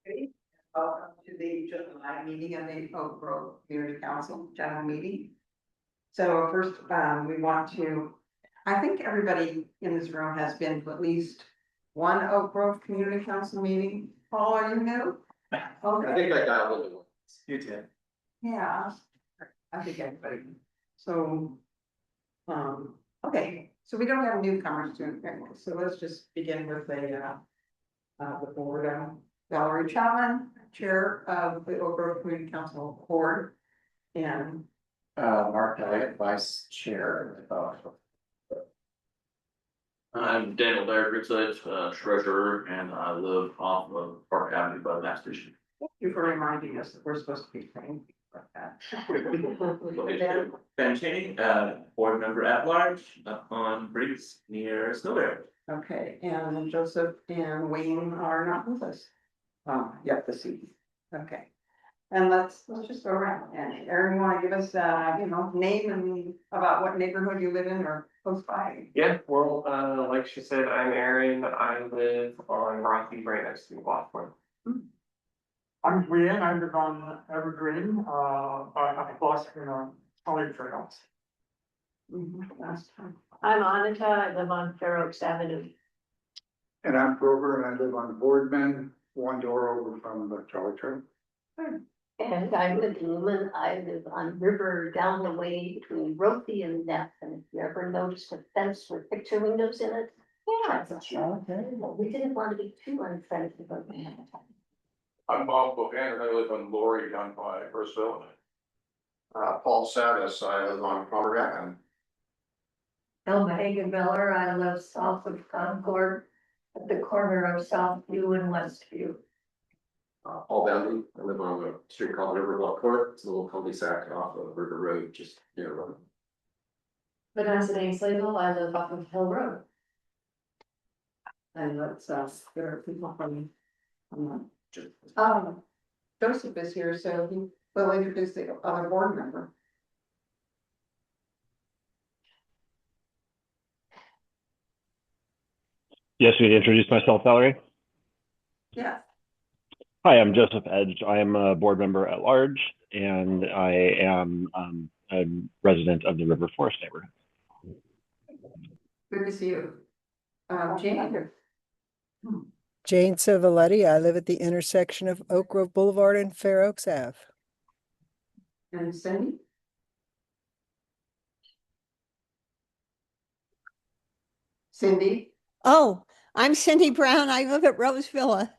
Welcome to the July meeting of the Oak Grove Community Council General Meeting. So first, we want to, I think everybody in this room has been to at least one Oak Grove Community Council meeting. Paul, are you new? I think I got a little bit. You did. Yeah, I think everybody. So, okay, so we don't have newcomers to it, so let's just begin with the board. Valerie Chapman, Chair of the Oak Grove Community Council Board, and Mark Elliott, Vice Chair. I'm Daniel Dyer, treasurer, and I live off of Park Avenue by the gas station. thank you for reminding us that we're supposed to be saying things like that. Ben Cheney, board member at large, up on Briggs near Snowberry. Okay, and Joseph and Wayne are not with us. Yep, the seat. Okay. And let's just go around. And Aaron, you want to give us, name and about what neighborhood you live in or close by? Yeah, well, like she said, I'm Aaron. I live on Rocky right next to Blackboard. I'm Brian, I live on Evergreen, across from College Trails. Last time. I'm Anita, I live on Fair Oaks Avenue. And I'm Grover, and I live on Boardman, one door over from the trolley train. And I'm Linda Newman, I live on River down the way between Rothie and Neff, and if you ever noticed a fence with picture windows in it. Yeah, that's a Okay. we didn't want to be too unfriendly, but we had to. I'm Bob Bohan, and I live on Lori down by Bristol. Paul Savis, I live on Palmer. Elma Hagen Miller, I live south of Concord, at the corner of Southview and Westview. Paul Boundy, I live on a street called River Bluff Court. It's a little cul-de-sac off of River Road, just near the road. Vanessa Ainsleyville, I live off of Hill Road. And let's, there are people from, Joseph is here, so he will introduce the other board member. Yes, we introduce myself, Valerie. Yeah. Hi, I'm Joseph Edge. I am a board member at large, and I am a resident of the River Forest neighborhood. Good to see you. Jane. Jane Civiletti. I live at the intersection of Oak Grove Boulevard and Fair Oaks Ave. And Cindy. Cindy. Oh, I'm Cindy Brown. I live at Rose Villa.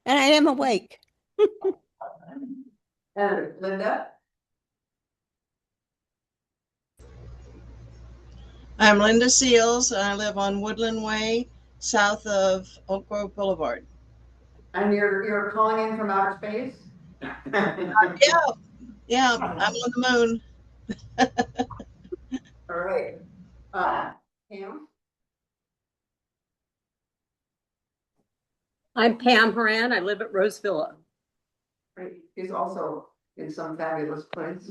And I am awake. And Linda. I'm Linda Seals. I live on Woodland Way, south of Oak Grove Boulevard. And you're calling in from outer space? Yeah, I'm on the moon. All right. Pam? I'm Pam Horan. I live at Rose Villa. Right. He's also in some fabulous place.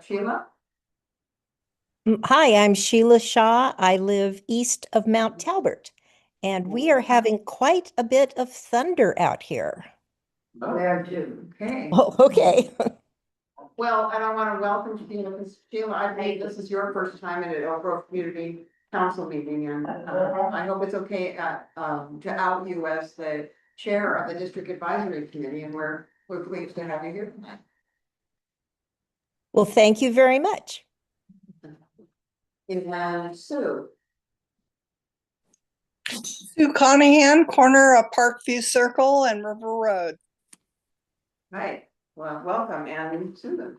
Sheila? Hi, I'm Sheila Shaw. I live east of Mount Talbot, and we are having quite a bit of thunder out here. Oh, there too. Okay. Oh, okay. Well, and I want to welcome Sheila, because Sheila, I think this is your first time at an Oak Grove Community Council meeting, and I hope it's okay to out you as the chair of the District Advisory Committee, and we're pleased to have you here tonight. Well, thank you very much. And Sue. Sue Conahan, corner of Parkview Circle and River Road. Right. Well, welcome, and Susan.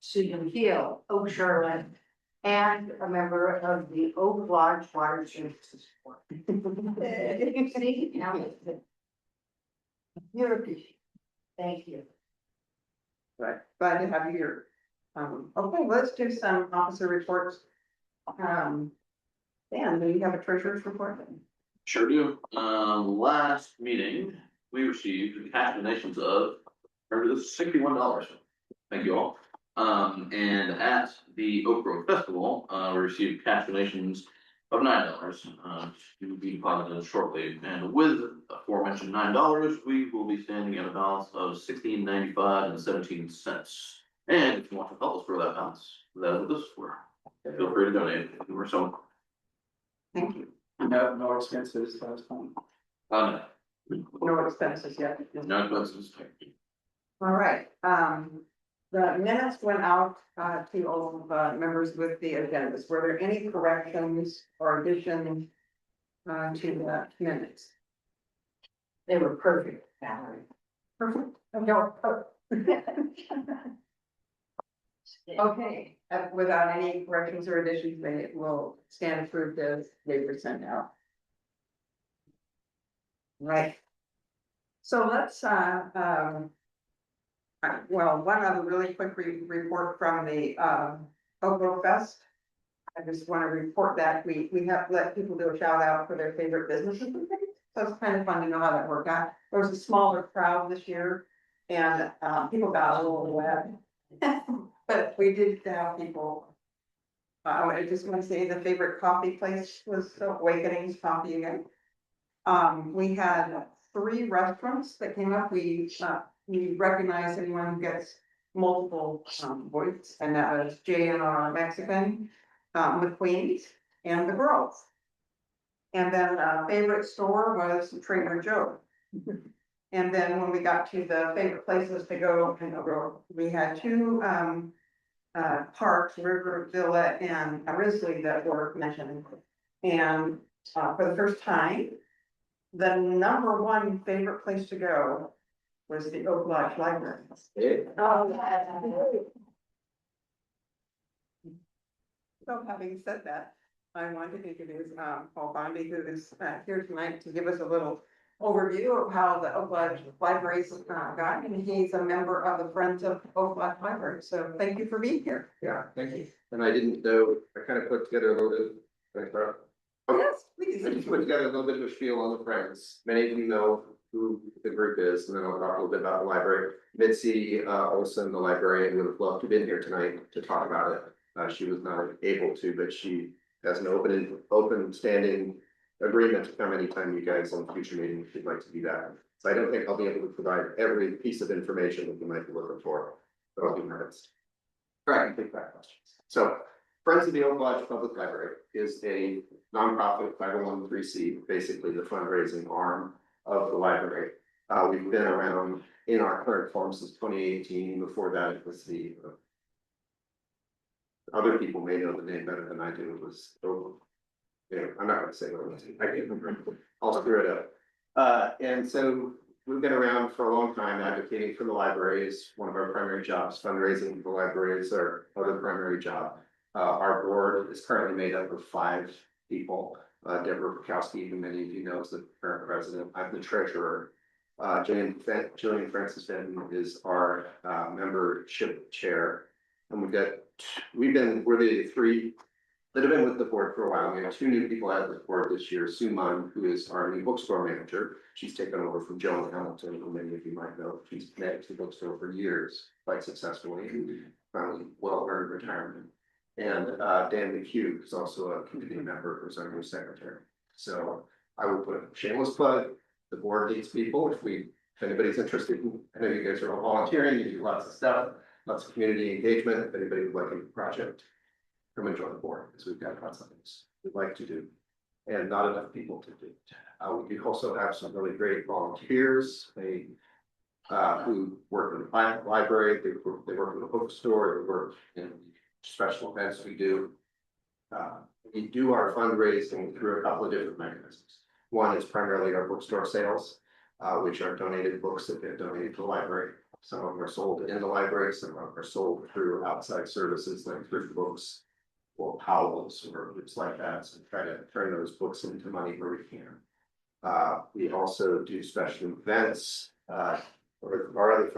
Susan Keel, Oak Shoreland, and a member of the Oak Lodge Watershed Support. See, now it's you're appreciated. Thank you. Right, glad to have you here. Okay, let's do some officer reports. Dan, do you have a treasurer's report? Sure do. Last meeting, we received cash donations of $61. Thank you all. And at the Oak Grove Festival, we received cash donations of $9, to be deposited shortly. And with aforementioned $9, we will be standing at a balance of $16.95 And if you want to help us grow that balance, that is what this is for. Feel free to donate if you or so. Thank you. No expenses, that's fine. No No expenses yet. expenses. All right, the minutes went out, to all of the members with the agendas. Were there any corrections or additions, to the minutes? They were perfect, Valerie. Perfect. Okay, without any corrections or additions, they will stand approved as they were sent out. Right. So let's, well, one other really quick report from the, Oak Fest. I just want to report that we have let people do a shout out for their favorite businesses and things. So it's kind of fun to know how that worked out. There was a smaller crowd this year and, people got a little wet. But we did have people. I just want to say the favorite coffee place was Awakenings Coffee again. We had 3 restaurants that came up. We recognize anyone who gets multiple voice, and that was JNR Mexican, McQueen's, and the Girls. And then favorite store was Trader Joe. And then when we got to the favorite places to go in the world, we had 2 parks, River Villa and Risley, that were mentioned. And for the first time, the #1 favorite place to go was the Oak Lodge Library. So having said that, I wanted to introduce Paul Bondi, who is here tonight to give us a little overview of how the Oak Lodge Library's gone, and he's a member of the Friends of Oak Lodge Library. So thank you for being here. Yeah, thank you. And I didn't know, I kind of put together a little bit. Yes, please. I just put together a little bit of a spiel on the Friends. Many of you know who the group is, and then I'll talk a little bit about the library. Mitzi Olson, the librarian, would have loved to have been here tonight to talk about it. She was not able to, but she has an open standing agreement to come anytime you guys on future meetings if you'd like to do that. So I don't think I'll be able to provide every piece of information that you might be looking for, but I'll do my best. All right, take that questions. So Friends of the Oak Lodge Public Library is a nonprofit 501(c), basically the fundraising arm of the library. We've been around in our current form since 2018. Before that, it was the other people may know the name better than I do. It was, I'm not going to say what it was. I can't remember. I'll screw it up. And so we've been around for a long time advocating for the library is one of our primary jobs. Fundraising for the library is our other primary job. Our board is currently made up of 5 people. Deborah Bukowski, who many of you know is the current president. I'm the treasurer. Jillian Francis Benton is our membership chair. And we're the 3 that have been with the board for a while. We have 2 new people out of the board this year. Sue Munn, who is our new bookstore manager. She's taken over from Joan Hamilton, who many of you might know. She's managed the bookstore for years, quite successfully, and finally well-earned retirement. And Dan McHugh is also a committee member, who's our new secretary. So I will put a shameless plug. The board needs people. If anybody's interested, I know you guys are all volunteering, you do lots of stuff, lots of community engagement. If anybody would like a project, come and join the board, because we've got lots of things we'd like to do and not enough people to do it. We do also have some really great volunteers. They who work in the library, they work in the bookstore, they work in special events we do. We do our fundraising through a couple of different mechanisms. One is primarily our bookstore sales, which are donated books that get donated to the library. Some of them are sold in the library, some of them are sold through outside services like thrift books or Powell's or groups like that. So try to turn those books into money where we can. We also do special events. Or our other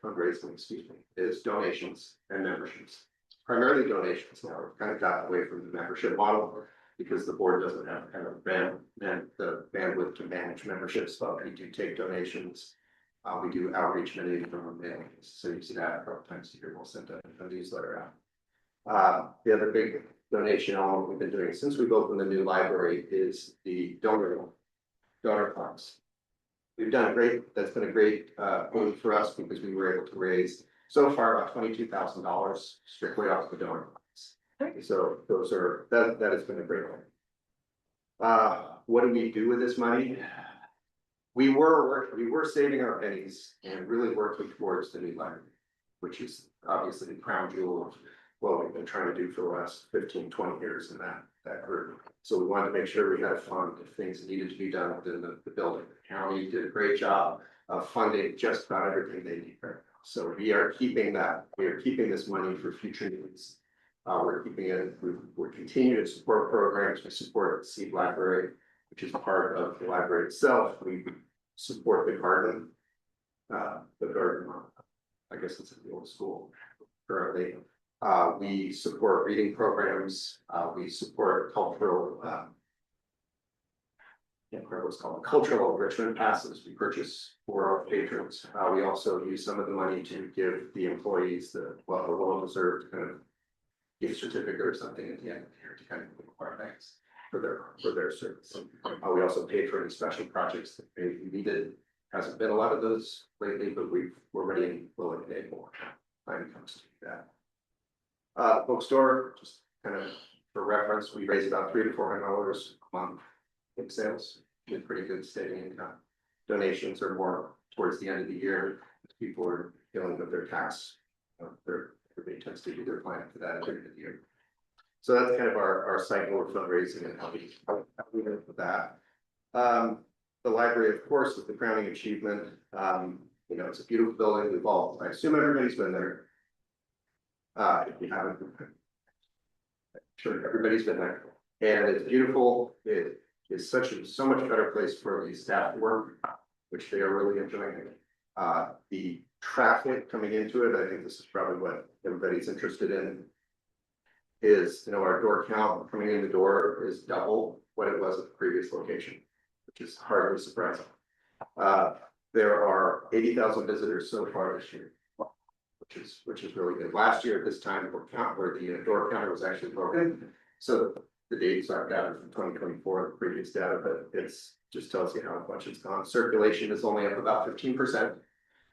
fundraising, is donations and memberships. Primarily donations now. We've kind of got away from the membership model because the board doesn't have kind of the bandwidth to manage memberships, but we do take donations. We do outreach, many of them are mailings. So you see that a couple times a year. We'll send a newsletter out. The other big donation element we've been doing since we've opened the new library is the donor funds. We've done great, that's been a great move for us because we were able to raise so far about $22,000 strictly off the donor funds. So that has been a great one. What do we do with this money? We were saving our pennies and really working towards the new library, which is obviously the crown jewel of what we've been trying to do for the last 15, 20 years in that group. So we wanted to make sure we had a fund if things needed to be done within the building. The county did a great job of funding just about everything they need right now. So we are keeping this money for future needs. We're keeping it, we're continuing to support programs. We support the Seed Library, which is part of the library itself. We support the garden, I guess it's at the old school currently. We support reading programs. We support cultural, what's called cultural enrichment passes we purchase for our patrons. We also use some of the money to give the employees the well-deserved kind of gift certificate or something at the end of the year to kind of acquire thanks for their service. We also pay for any special projects that may be needed. Hasn't been a lot of those lately, but we're ready and willing to pay more when it comes to that. Bookstore, just kind of for reference, we raise about $300 to $400 a month in sales, with pretty good steady income. Donations are more towards the end of the year, as people are dealing with their tax. Everybody tends to do their plan for that at the end of the year. So that's kind of our cycle of fundraising and how we live with that. The library, of course, is the crowning achievement. It's a beautiful building. I assume everybody's been there. If you haven't, I'm sure everybody's been there. And it's beautiful. It is so much better place for the staff to work, which they are really enjoying. The traffic coming into it, I think this is probably what everybody's interested in, is, our door count coming in the door is double what it was at the previous location, which is hardly surprising. There are 80,000 visitors so far this year, which is really good. Last year at this time, where the door counter was actually broken. So the dates aren't data from 2024, the previous data, but it's just tells you how much it's gone. Circulation is only up about 15%,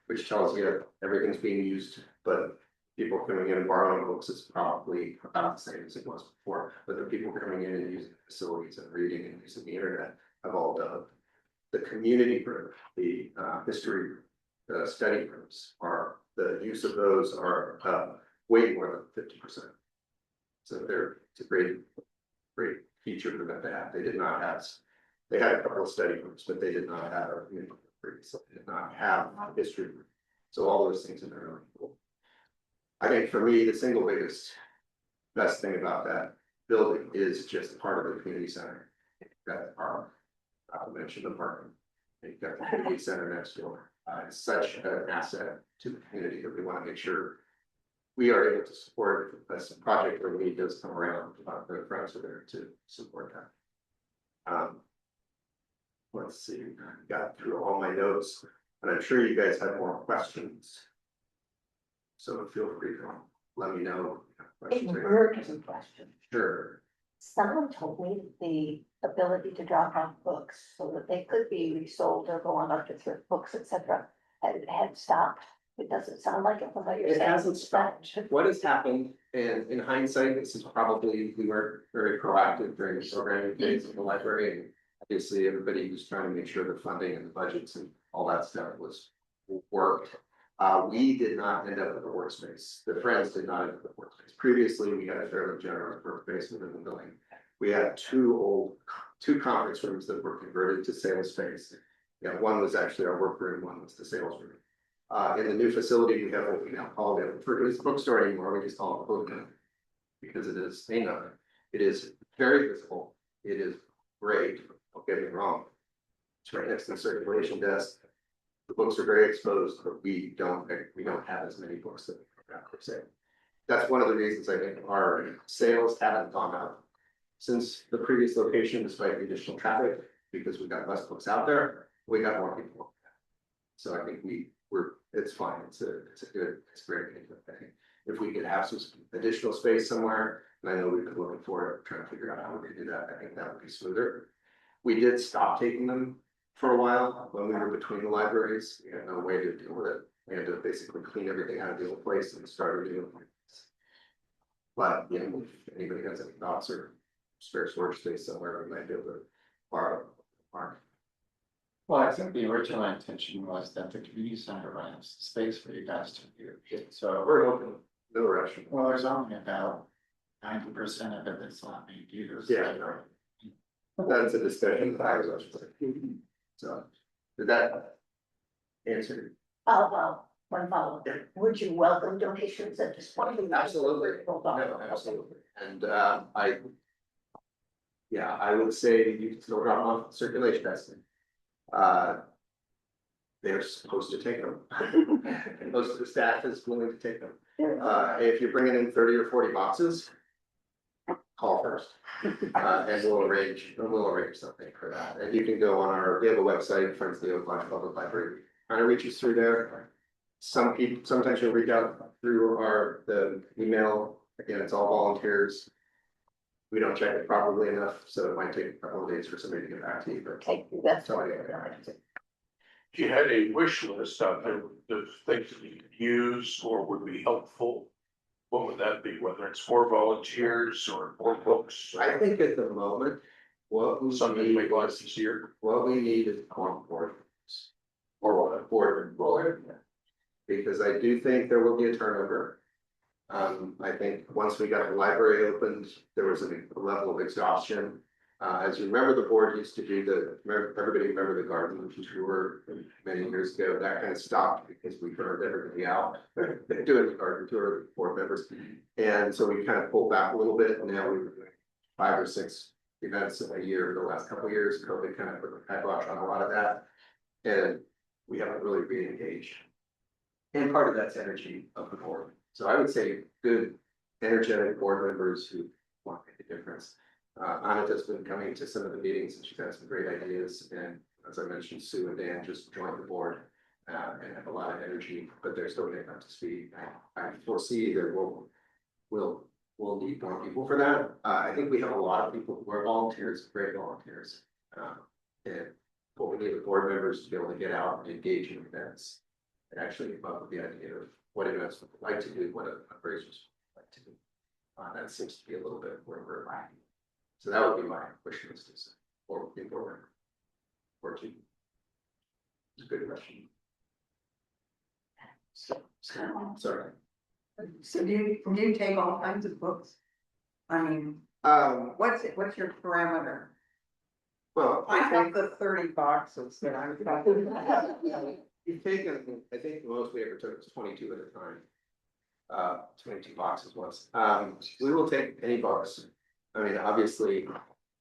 which tells you everything's being used, but people coming in and borrowing books is probably about the same as it was before. But the people coming in and using facilities and reading and using the internet have all done. The community group, the history study groups, the use of those are way more than 50%. So it's a great feature for them to have. They had a couple of study groups, but they did not have a community group, so they did not have a history group. So all those things are really cool. I think for me, the single best thing about that building is just part of the community center. You've got the park, not to mention the parking. You've got the community center next door. It's such an asset to the community that we want to make sure we are able to support this project where the need does come around. The friends are there to support that. Let's see, I got through all my notes, and I'm sure you guys have more questions. So feel free to let me know. Emergency question. Sure. Someone told me the ability to drop off books so that they could be resold or go on up to thrift books, etc. had stopped. It doesn't sound like it from what you're saying. It hasn't stopped. What has happened, and in hindsight, this is probably, we weren't very proactive during the programming phase of the library. And obviously, everybody was trying to make sure the funding and the budgets and all that stuff was worked. We did not end up with a workspace. The Friends did not end up with a workspace. Previously, we had a fairly generous workspace within the building. We had two conference rooms that were converted to sales space. One was actually our workroom, one was the sales room. In the new facility, we have what we now call it bookstore anymore. We just call it clothing because it is it is very visible. It is great. Don't get me wrong. It's right next to the circulation desk. The books are very exposed, but we don't have as many books that we have per se. That's one of the reasons I think our sales haven't gone up since the previous location, despite the additional traffic, because we've got less books out there. We got more people. So I think it's fine. It's great. I think if we could have some additional space somewhere. And I know we've been looking for it, trying to figure out how we could do that. I think that would be smoother. We did stop taking them for a while when we were between the libraries. We had no way to deal with it. We had to basically clean everything out of the old place and start a new one. But, you know, if anybody has any thoughts or spare storage space somewhere, we might be able to borrow. Well, I think the original intention was that the community center rents space for you guys to use. So We're open, no rush. well, there's only about 90% of it that's not being used. Yeah. That's a discussion. So, did that answer? Well, one follow-up. Would you welcome donations at this point? Absolutely. No, absolutely. And I would say you can still drop off circulation testing. They're supposed to take them. Most of the staff is willing to take them. If you're bringing in 30 or 40 boxes, call first. And we'll arrange something for that. And you can go on we have a website, Friends of the Oak Lodge Public Library, kind of reaches through there. Some people, sometimes you'll reach out through the email. Again, it's all volunteers. We don't check it properly enough, so it might take a couple of days for somebody to get back to you, but. That's somebody what will get back to you. If you had a wish list out there of things that you could use or would be helpful, what would that be? Whether it's for volunteers or for books? I think at the moment, what we Something to need make life easier. what we need is more board. Or what? Board. Because I do think there will be a turnover. I think once we got the library opened, there was a level of exhaustion. As you remember, the board used to do everybody remember the garden tour many years ago. That kind of stopped because we burned everybody out doing the garden tour with board members. And so we kind of pulled back a little bit, and now we were doing 5 or 6 events a year for the last couple of years. COVID kind of put the kibosh on a lot of that. And we haven't really re-engaged. And part of that's energy of the board. So I would say good, energetic board members who want to make a difference. Anita's been coming to some of the meetings and she's had some great ideas. And as I mentioned, Sue and Dan just joined the board and have a lot of energy, but they're still getting up to speed. I foresee that we'll need more people for that. I think we have a lot of people who are volunteers, great volunteers. And what we need the board members to be able to get out and engage in events. And actually come up with the idea of what events would like to do, what appraisers would like to do. That seems to be a little bit where we're lacking. So that would be my wish list is for people or two. It's a good question. Sorry. So do you take all kinds of books? I mean, what's your parameter? Well, I have the 30 boxes that I'm talking about. You've taken, I think the most we ever took was 22 at a time. 22 boxes once. We will take any books. I mean, obviously,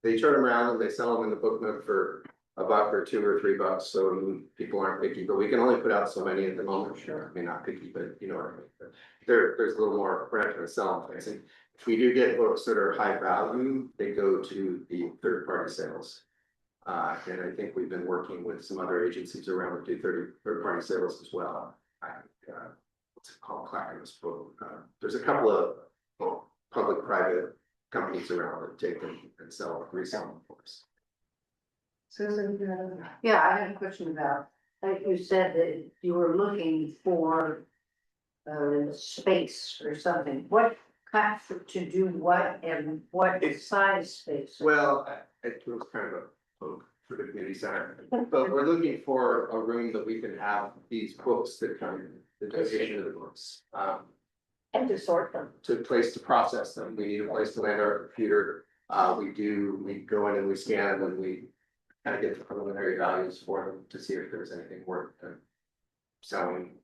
they turn them around and they sell them in the book nook for $1 or $2 or $3. So people aren't picky, but we can only put out so many at the moment. Sure. I mean, not picky, but you know what I mean. But there's a little more, we're not going to sell them. I think if we do get books that are high value, they go to the third-party sales. And I think we've been working with some other agencies around to do third-party sales as well. What's it called? Clackamas book. There's a couple of public-private companies around that take them and resell them for us. Susan, Yeah, I had a question about, like you said that you were looking for space or something. What kind to do what and what size space? Well, it was kind of a poke for the community center, but we're looking for a room that we can have these books that come in, the donation of the books. And to sort them. To a place to process them. We need a place to land our computer. We go in and we scan them and we kind of get the preliminary values for them to see if there's anything worth selling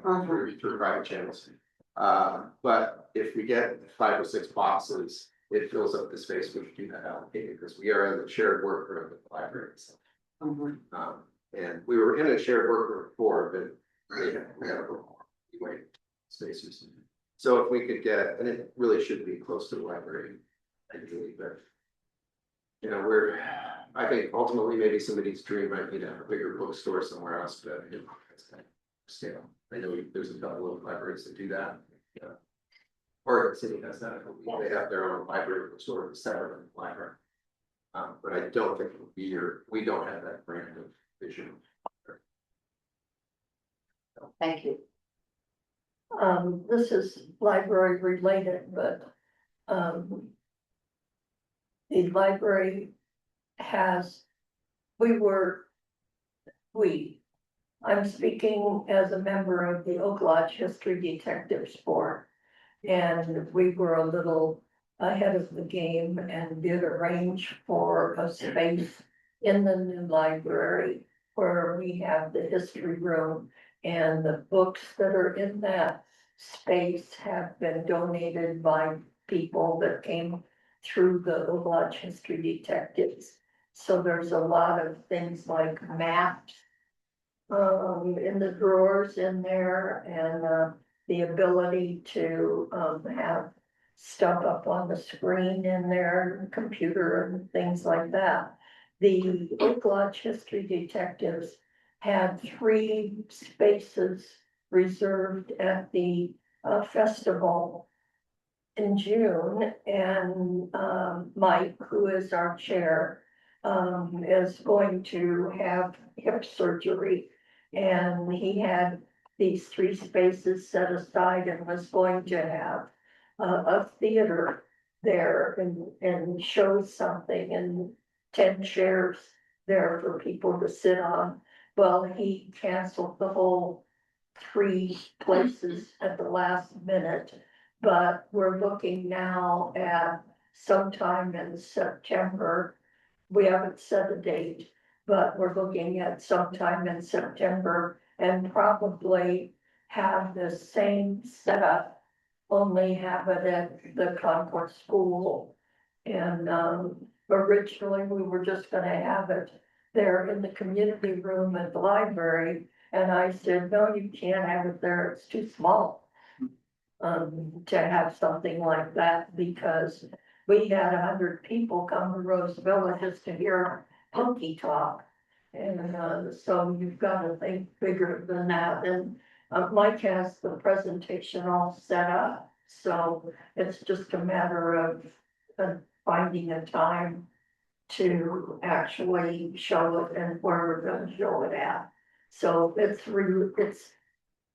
through private channels. But if we get 5 or 6 boxes, it fills up the space we can do that allocated because we are in the shared workroom with the library. So. And we were in a shared workroom before, but we had a little more spaces. So if we could get, and it really should be close to the library, ideally, but you know, I think ultimately maybe somebody's dream might be to have a bigger bookstore somewhere else, but it's kind of scale. I know there's a couple of libraries that do that. Yeah. Oregon City has that, they have their own library, sort of separate library. But I don't think it would be we don't have that brand of vision. Thank you. This is library related, but, the library has, I'm speaking as a member of the Oak Lodge History Detectives Board. And we were a little ahead of the game and did arrange for a space in the new library where we have the history room, and the books that are in that space have been donated by people that came through the Oak Lodge History Detectives. So there's a lot of things like maps in the drawers in there, and the ability to have stuff up on the screen in there, computer and things like that. The Oak Lodge History Detectives had 3 spaces reserved at the festival in June, and Mike, who is our chair, is going to have hip surgery. And he had these 3 spaces set aside and was going to have a theater there and show something, and 10 chairs there for people to sit on. Well, he canceled the whole 3 places at the last minute, but we're looking now at sometime in September. We haven't set a date, but we're looking at sometime in September, and probably have the same setup, only have it at the Concord School. And originally, we were just gonna have it there in the community room at the library, and I said, no, you can't have it there, it's too small. To have something like that, because we had 100 people come to Roseville just to hear punky talk. And so you've got to think bigger than that, and Mike has the presentation all set up, so it's just a matter of finding a time to actually show it and where we're gonna show it at. So it's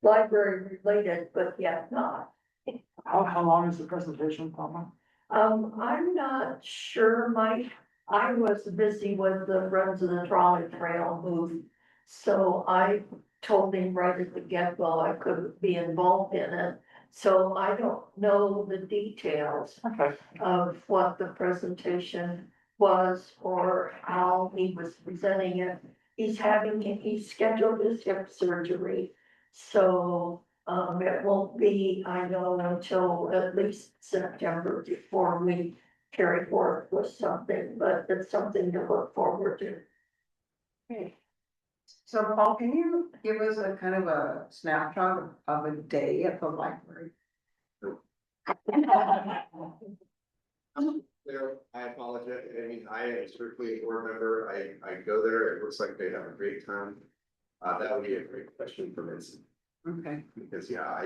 library related, but yet not. How long is the presentation, Palmer? I'm not sure, Mike. I was busy with the Friends of the Trolley Trail move, so I told him right at the get-go I couldn't be involved in it. So I don't know the details of what the presentation was or how he was presenting it. He's scheduled his hip surgery, so it won't be, I know, until at least September before we carry forth with something, but it's something to look forward to. Okay. So Paul, can you give us a kind of a snapshot of a day at the library? There, I apologize, I mean, I am strictly a board member, I go there, it looks like they have a great time. That would be a great question for Vincent. Okay. Because, yeah,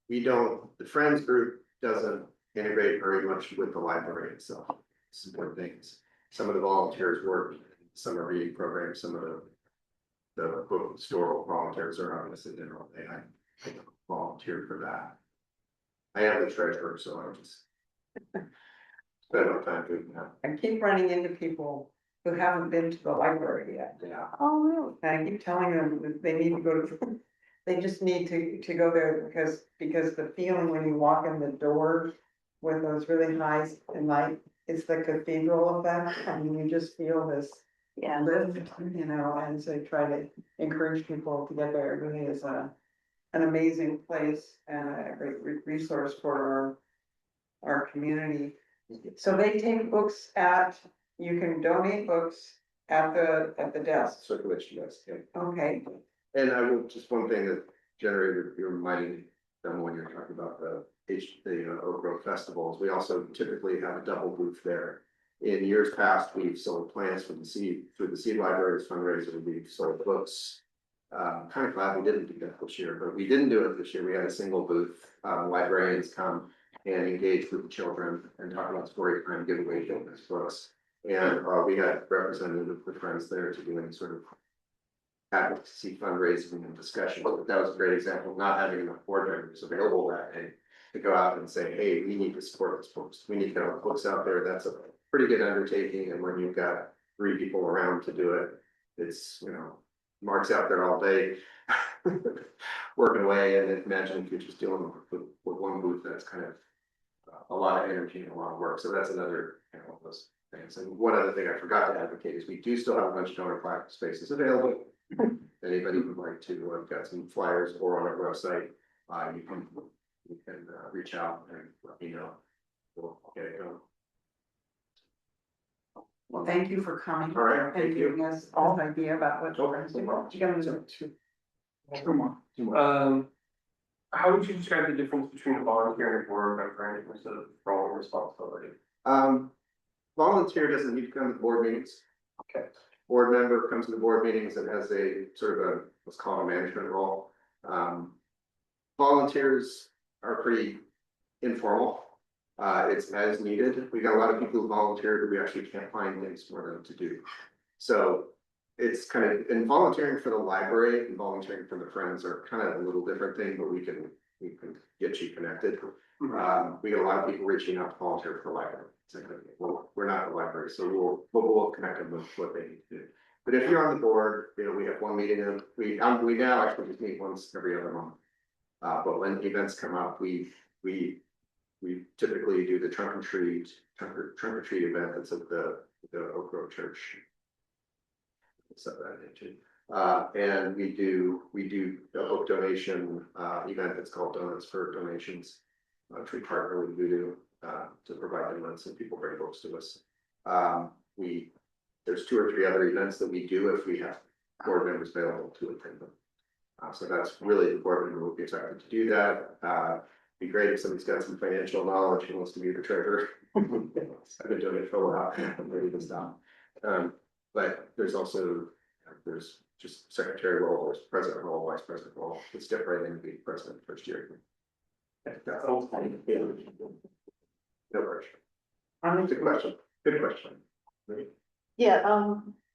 the Friends group doesn't integrate very much with the library itself. Support things. Some of the volunteers work, some are reading programs, some of the bookstore volunteers are obviously there all day. I don't volunteer for that. I am the treasurer, so I just spend my time doing that. I keep running into people who haven't been to the library yet. Yeah. Oh, really? And I keep telling them that they need to go to, they just need to go there because the feeling when you walk in the door with those really highs and light, it's the cathedral effect. I mean, you just feel this lift, and so try to encourage people to get there. It really is an amazing place and a great resource for our community. So they take books you can donate books at the desk. Circulation desk, yeah. Okay. And I will, just one thing that generated, you're reminding them when you're talking about the Oak Grove festivals, we also typically have a double booth there. In years past, we've sold plants through the seed library's fundraiser, we've sold books Kind of glad we didn't do that this year, but we didn't do it this year. We had a single booth. Librarians come and engage with the children and talk about story time, give away children's books. And we had representatives of the Friends there to do any sort of advocacy fundraising and discussion. But that was a great example of not having enough board members available that day to go out and say, hey, we need to support this books. We need to get our books out there. That's a pretty good undertaking. And when you've got 3 people around to do it, it's, you know, Mark's out there all day working away. And imagine if you're just dealing with one booth, that's kind of a lot of energy and a lot of work. So that's another, you know, one of those things. And one other thing I forgot to advocate is we do still have a bunch of donor plaque spaces available. Anybody would like to, I've got some flyers or on our website, you can reach out and let me know. We'll get it going. Well, thank you for coming. All right, and thank you. giving us all an idea about what you're Okay. doing. You gotta do Two more. How would you describe the difference between a volunteer and a board member in terms of role and responsibility? Volunteer doesn't need to come to board meetings. Okay. Board member comes to the board meetings and has a sort of a, what's called a management role. Volunteers are pretty informal. It's as needed. We got a lot of people who volunteer, but we actually can't find things for them to do. So it's kind of, and volunteering for the library and volunteering for the Friends are kind of a little different thing, but we can get you connected. We get a lot of people reaching out to volunteer for the library. It's like, well, we're not the library, so we'll connect them with what they need to do. But if you're on the board, you know, we have one meeting and we now actually just meet once every other month. But when events come up, we typically do the trunk or treat event that's at the Oak Grove Church. Set that into. And we do a book donation event that's called Donuts for Donations. We partner with Voodoo to provide donuts and people bring books to us. There's 2 or 3 other events that we do if we have board members available to attend them. So that's really the board member will be expected to do that. Be great if somebody's got some financial knowledge and wants to be the treasurer. I've been doing it for a while. I'm ready to stop. But there's also, there's just secretary role, there's president role, vice president role. It's different than being president first year. No rush. Good question. Good question. Yeah,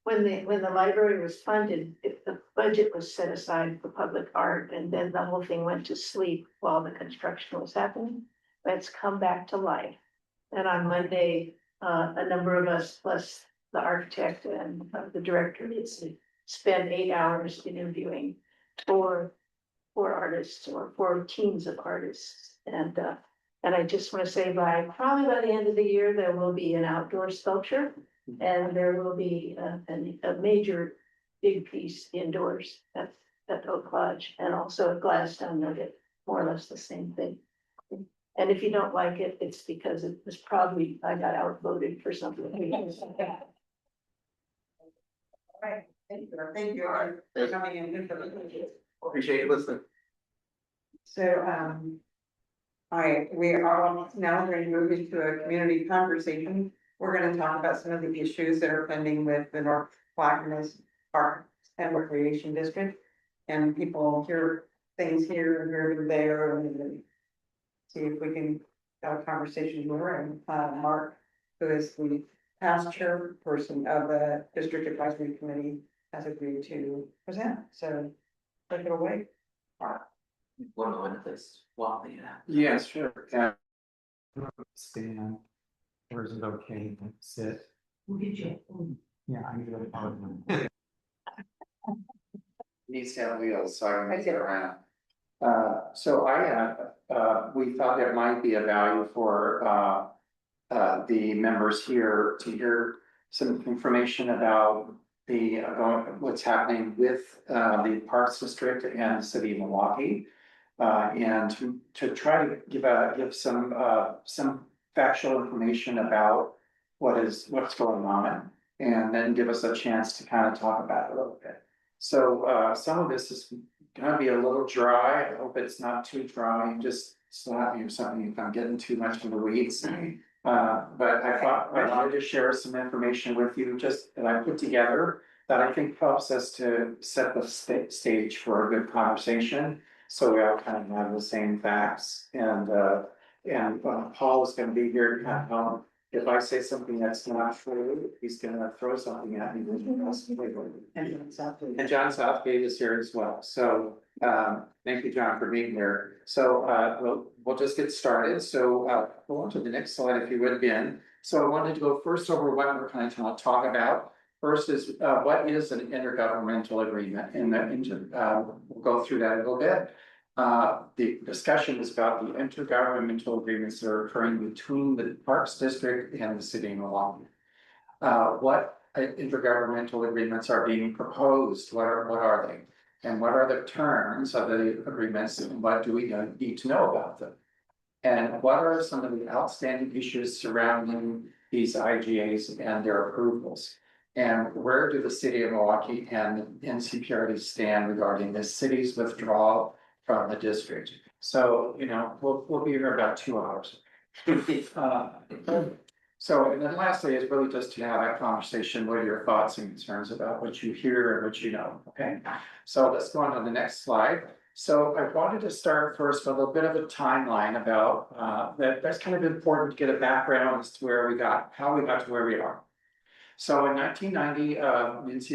when the library was funded, if the budget was set aside for public art and then the whole thing went to sleep while the construction was happening, it's come back to life. And on Monday, a number of us, plus the architect and the director, needs to spend 8 hours interviewing for artists or for teams of artists. And I just want to say probably by the end of the year, there will be an outdoor sculpture and there will be a major big piece indoors at Oak Lodge and also at Gladstone Nugget, more or less the same thing. And if you don't like it, it's because it was probably, I got outvoted for something. Right, thank you, thank you for coming in. Appreciate you listening. So, we are now going to move into a community conversation. We're going to talk about some of the issues that are pending with the North Clackamas Park and Recreation District. And people hear things here and here and there, and see if we can have a conversation with her. And Mark, who is the past chairperson of the District Advisory Committee, has agreed to present. So take it away. One moment, please. Yeah, sure. Stand. Or is it okay to sit? Yeah, I'm gonna. Needs to have wheels, so I can get around. So we thought there might be a value for the members here to hear some information about what's happening with the Parks District and the City of Milwaukee. And to try to give some factual information about what's going on, and then give us a chance to kind of talk about it a little bit. So some of this is gonna be a little dry. I hope it's not too dry. Just slap me or something if I'm getting too much in the weeds. But I thought I wanted to share some information with you just that I put together that I think helps us to set the stage for a good conversation. So we all kind of have the same facts and Paul is gonna be here to kind of help. If I say something that's not true, he's gonna throw something at me. And John Southgate is here as well. So, thank you, John, for being here. So, we'll just get started. So, go on to the next slide if you would, Ben. So I wanted to go first over what we're kind of talk about. First is, what is an intergovernmental agreement? And we'll go through that a little bit. The discussion is about the intergovernmental agreements that are occurring between the Parks District and the city of Milwaukee. What intergovernmental agreements are being proposed? What are they? And what are the terms of the agreements and what do we need to know about them? And what are some of the outstanding issues surrounding these IGAs and their approvals? And where do the city of Milwaukee and NCPRD stand regarding the city's withdrawal from the district? So, we'll be here about 2 hours. So, and then lastly is really just to have that conversation. What are your thoughts and concerns about what you hear and what you know? Okay, so let's go on to the next slide. So I wanted to start first with a little bit of a timeline about that's kind of important to get a background as to how we got to where we are. So in 1990,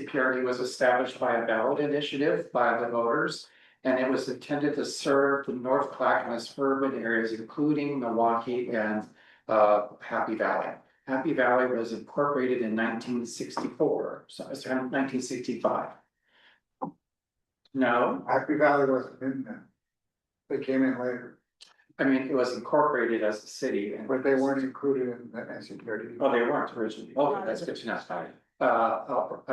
NCPRD was established by a ballot initiative by the voters, and it was intended to serve the North Clackamas urban areas, including Milwaukee and Happy Valley. Happy Valley was incorporated in 1964, so it's around 1965. No, Happy Valley wasn't in there. They came in later, I mean, it was incorporated as a city and. but they weren't included in the NCPRD. Oh, they weren't originally. Okay, that's good to know. I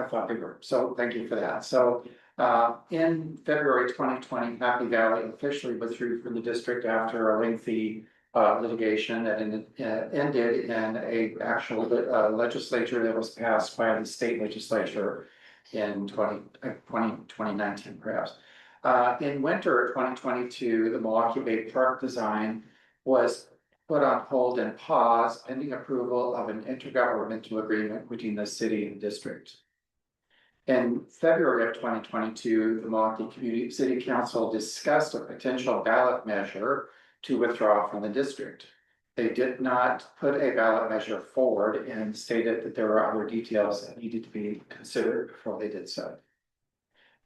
thought they were. So thank you for that. So in February 2020, Happy Valley officially withdrew from the district after a lengthy litigation that ended in a actual legislature that was passed by the state legislature in 2019 perhaps. In winter 2022, the Milwaukee Bay Park design was put on hold and paused pending approval of an intergovernmental agreement between the city and district. In February of 2022, the Milwaukee Community City Council discussed a potential ballot measure to withdraw from the district. They did not put a ballot measure forward and stated that there were other details that needed to be considered before they did so.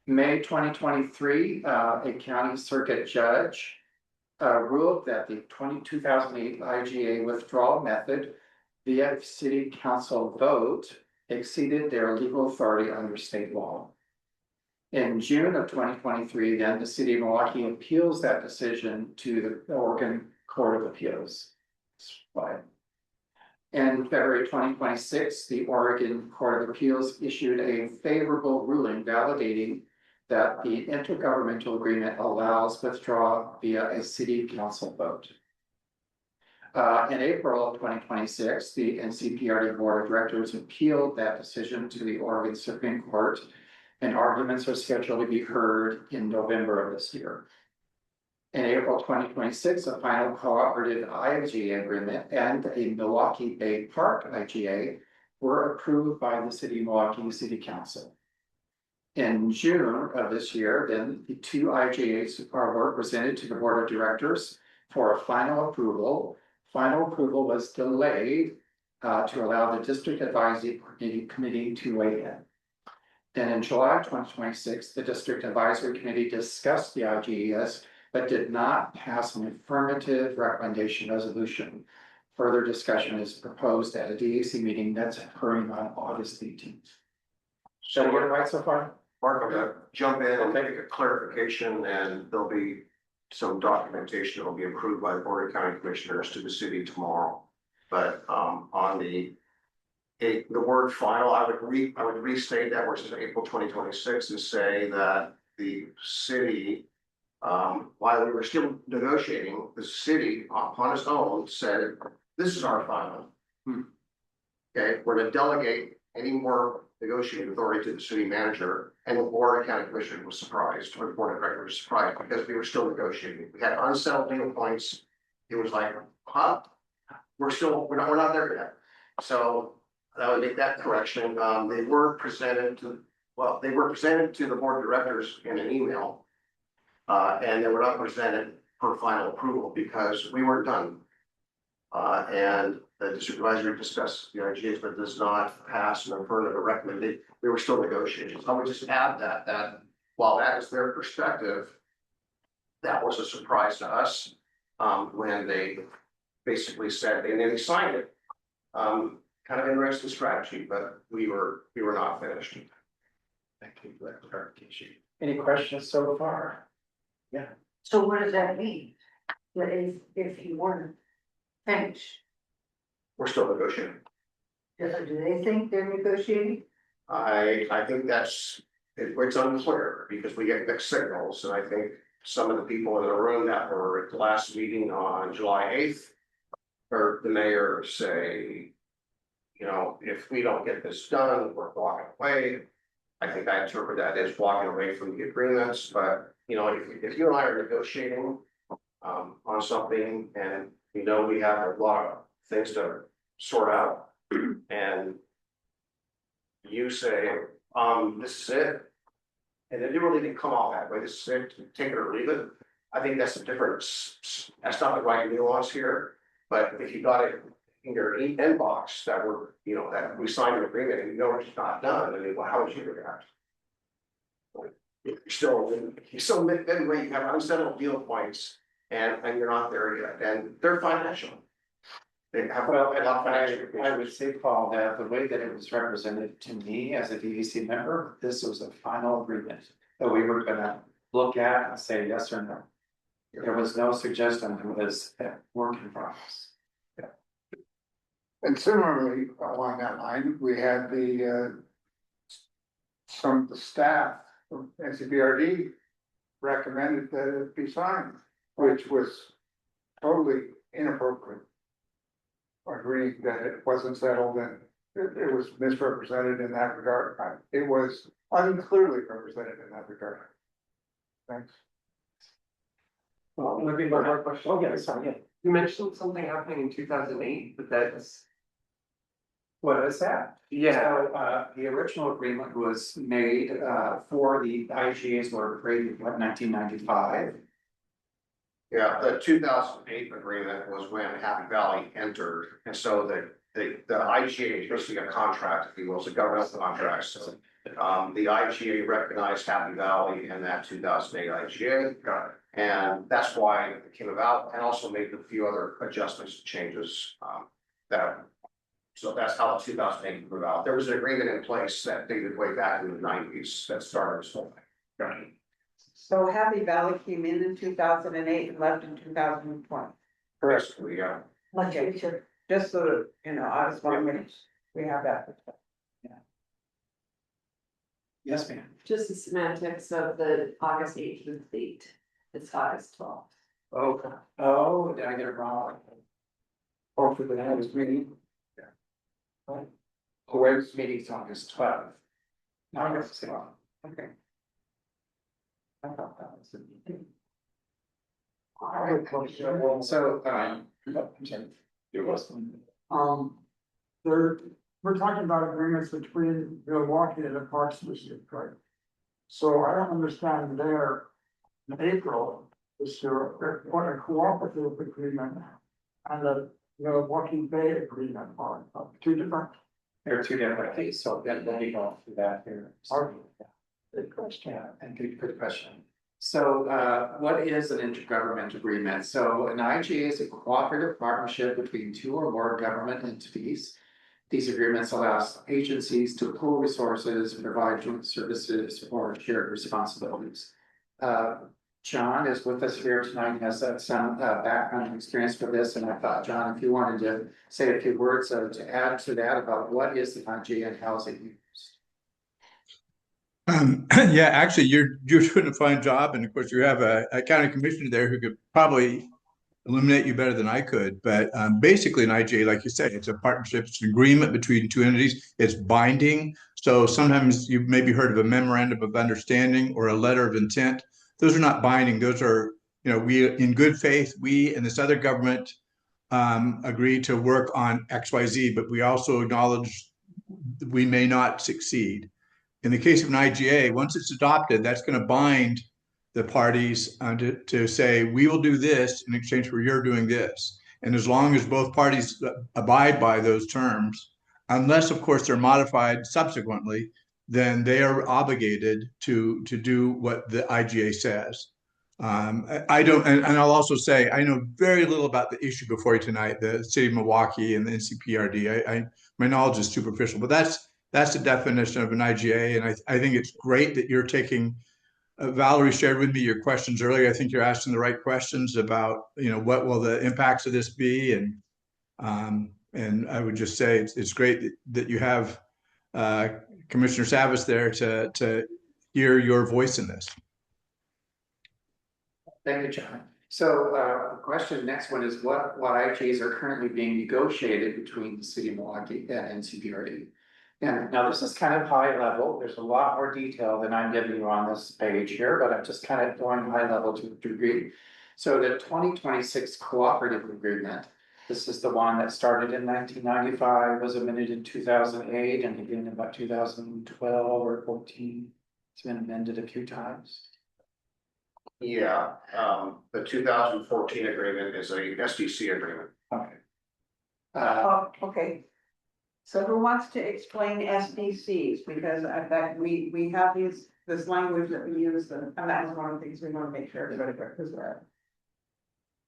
May 2023, a county circuit judge ruled that the 2008 IGA withdrawal method via city council vote exceeded their legal authority under state law. In June of 2023, then the city of Milwaukee appeals that decision to the Oregon Court of Appeals. In February 2026, the Oregon Court of Appeals issued a favorable ruling validating that the intergovernmental agreement allows withdrawal via a city council vote. In April of 2026, the NCPRD Board of Directors appealed that decision to the Oregon Supreme Court, and arguments are scheduled to be heard in November of this year. In April 2026, a final cooperative IGA agreement and a Milwaukee Bay Park IGA were approved by the City of Milwaukee City Council. In June of this year, then the 2 IGAs were presented to the Board of Directors for a final approval. Final approval was delayed to allow the District Advisory Committee to weigh in. Then in July 2026, the District Advisory Committee discussed the IGAs, but did not pass an affirmative recommendation resolution. Further discussion is proposed at a DAC meeting that's occurring on August 18th. So we're right so far? Mark, I'm gonna jump in and make a clarification, and there'll be some documentation that will be approved by the Board of County Commissioners to the city tomorrow. But on the word final, I would restate that versus April 2026 and say that the city, while we were still negotiating, the city upon its own said, this is our final. Okay, we're gonna delegate any more negotiating authority to the city manager, and the Board of County Commissioners was surprised, or the Board of Directors was surprised because we were still negotiating. We had unsettled legal points. It was like, huh? We're not there yet. So I would make that correction. They were presented to Well, they were presented to the board of directors in an email. And they were not presented for final approval because we weren't done. And the supervisor discussed the IGAs, but does not pass an affirmative recommendation. We were still negotiating. So I would just add that while that is their perspective, that was a surprise to us, when they basically said, and then they signed it. Kind of interesting strategy, but we were not finished. Thank you for that clarification. Any questions so far? Yeah. So what does that mean? That if you weren't finished, We're still negotiating. do they think they're negotiating? I think it's unclear because we get mixed signals, and I think some of the people in the room that were at the last meeting on July 8th. Heard the mayor say, you know, if we don't get this done, we're walking away. I think I interpret that as walking away from the agreements, but you know, if you and I are negotiating on something and we know we have a lot of things to sort out and you say, this is it. And it really didn't come out that way. This is it, take it or leave it. I think that's a difference. That's not the right nuance here. But if you got it in your inbox that we're, you know, that we signed an agreement and you know it's not done, I mean, well, how would you react? You're still, you have unsettled deal points and you're not there yet, and they're financial. They have a lot of financial. I would say, Paul, that the way that it was represented to me as a DEC member, this was a final agreement that we were gonna look at and say yes or no. There was no suggestion, it was a work in progress. And similarly, along that line, we had some of the staff from NCBRD recommended that it be signed, which was totally inappropriate. Agreeing that it wasn't settled and it was misrepresented in that regard. It was unclearly represented in that regard. Thanks. Well, maybe one more question. Oh, yeah, sorry, yeah. You mentioned something happening in 2008, but that's. What is that? Yeah. So, the original agreement was made, for the IGAs were created, what, 1995? Yeah, the 2008 agreement was when Happy Valley entered, and so the IGA is basically a contract, if you will, it's a governmental contract. So the IGA recognized Happy Valley in that 2008 IGA. Got it. And that's why it came about, and also made a few other adjustments and changes so that's how the 2008 came about. There was an agreement in place that dated way back in the 90s that started this whole thing. Got it. So Happy Valley came in 2008 and left in 2020. Correct, we Much easier. Just so that, you know, I just want to make, we have that. Yes, ma'am. Just the semantics of the August 18th date. It's August 12th. Oh, did I get it wrong? Or for the next meeting. The Wednesday meeting's August 12th. August 12th. Okay. I thought that was I have a question. So, I'm sorry. It was. We're talking about agreements between Milwaukee and the Parks District, right? So I don't understand there, in April, is there a cooperative agreement and a Milwaukee Bay agreement are two different. There are two different things, so then let me go through that here. Okay. Good question. Yeah, and good question. So, what is an intergovernmental agreement? So an IGA is a cooperative partnership between two or more government entities. These agreements allow agencies to pool resources, provide joint services, or shared responsibilities. John is with us here tonight, has some background experience for this, and I thought, John, if you wanted to say a few words to add to that about what is the IGA and how is it used? Yeah, actually, you're doing a fine job, and of course, you have a county commissioner there who could probably illuminate you better than I could. But basically, an IGA, like you said, it's a partnership, it's an agreement between two entities. It's binding. So sometimes you've maybe heard of a memorandum of understanding or a letter of intent. Those are not binding. Those are, you know, we in good faith, we and this other government agree to work on XYZ, but we also acknowledge we may not succeed. in the case of an IGA, once it's adopted, that's going to bind the parties to say, we will do this in exchange for you're doing this. And as long as both parties abide by those terms, unless of course they're modified subsequently, then they are obligated to do what the IGA says. I don't, and I'll also say, I know very little about the issue before you tonight, the city of Milwaukee and the NCPRD. My knowledge is superficial, but that's the definition of an IGA. And I think it's great that you're taking, Valerie shared with me your questions earlier. I think you're asking the right questions about, what will the impacts of this be? And I would just say it's great that you have Commissioner Savas there to hear your voice in this. Thank you, John. So the question, next one is what IGAs are currently being negotiated between the city of Milwaukee and NCPRD? And now this is kind of high level. There's a lot more detail than I'm giving you on this page here, but I'm just kind of going high level to a degree. So the 2026 cooperative agreement, this is the one that started in 1995, was amended in 2008, and again in about 2012 or 14. It's been amended a few times. Yeah, the 2014 agreement is a SDC agreement. Okay. Okay. So who wants to explain SDCs? Because I bet we have this language that we use, and that was one of the things we want to make sure everybody is aware.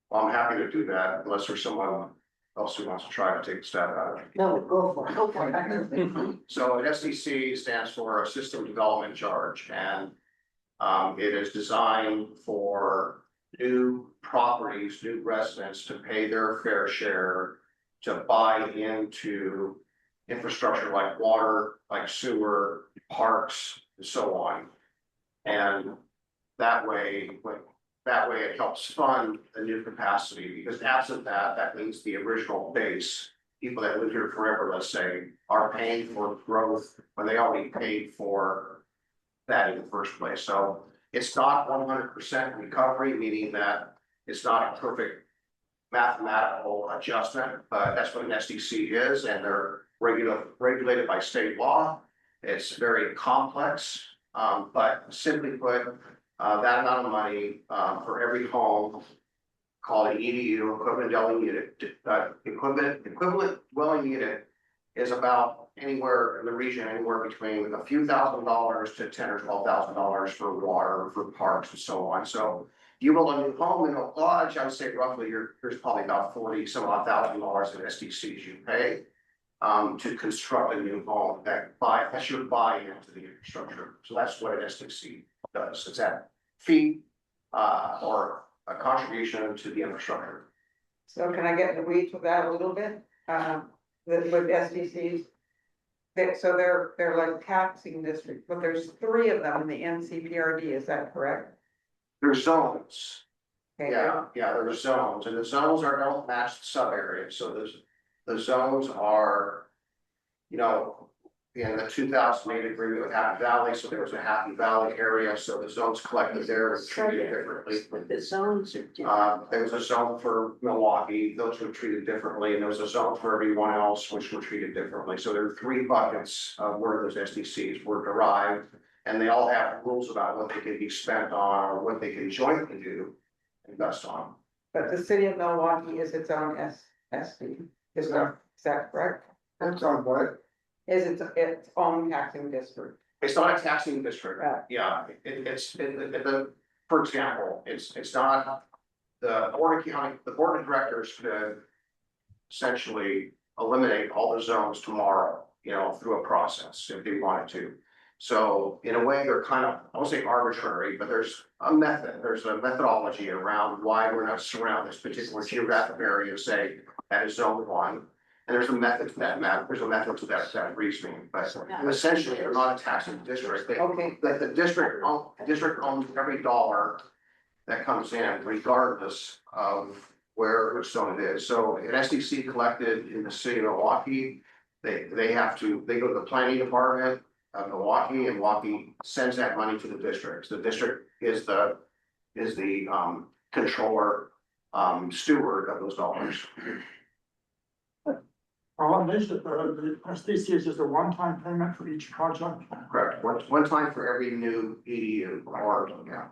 Well, I'm happy to do that unless there's someone else who wants to try to take a stab at it. No, go for it, go for it. So an SDC stands for a System Development Charge, and it is designed for new properties, new residents to pay their fair share to buy into infrastructure like water, like sewer, parks, and so on. And that way it helps fund the new capacity, because absent that, that means the original base, people that live here forever, let's say, are paying for growth when they already paid for that in the first place. So it's not 100% recovery, meaning that it's not a perfect mathematical adjustment, but that's what an SDC is, and they're regulated by state law. It's very complex, but simply put, that amount of money for every home called an EDU, equivalent dwelling unit, equivalent dwelling unit, is about anywhere in the region, anywhere between a few $1,000s to $10,000 or $12,000 for water, for parks, and so on. So you build a new home in Oak Lodge, I would say roughly there's probably about $40,000 in SDCs you pay to construct a new home that's your buy-in into the infrastructure. So that's what an SDC does. It's that fee or a contribution to the infrastructure. So can I get in the weeds with that a little bit? With SDCs, so they're like taxing districts, but there's 3 of them in the NCPRD. Is that correct? There's zones. Okay. Yeah, there's zones, and the zones don't match the sub areas. So the zones are, in the 2008 agreement with Happy Valley, so there was a Happy Valley area, so the zones collected there were treated differently. But the zones are different. There was a zone for Milwaukee, those were treated differently, and there was a zone for everyone else, which were treated differently. So there are 3 buckets of where those SDCs were derived, and they all have rules about what they can be spent on or what they can jointly do, invest on. But the city of Milwaukee is its own SD. Is that correct? That's on what? Is its own taxing district? It's not a taxing district. Right. Yeah, for example, it's not the board of directors could essentially eliminate all the zones tomorrow, through a process if they wanted to. So in a way, they're kind of, I won't say arbitrary, but there's a methodology around why we're not surrounding this particular geographic area and say that is zone 1. And there's a method to that matter. There's a method to that reasoning, but essentially they're not a taxing district. The district owns every dollar that comes in, regardless of which zone it is. So an SDC collected in the city of Milwaukee, they go to the planning department of Milwaukee, and Milwaukee sends that money to the districts. The district is the controller, steward of those dollars. Problem is that the SDC is just a one-time payment for each project. Correct, one time for every new EDU or, yeah.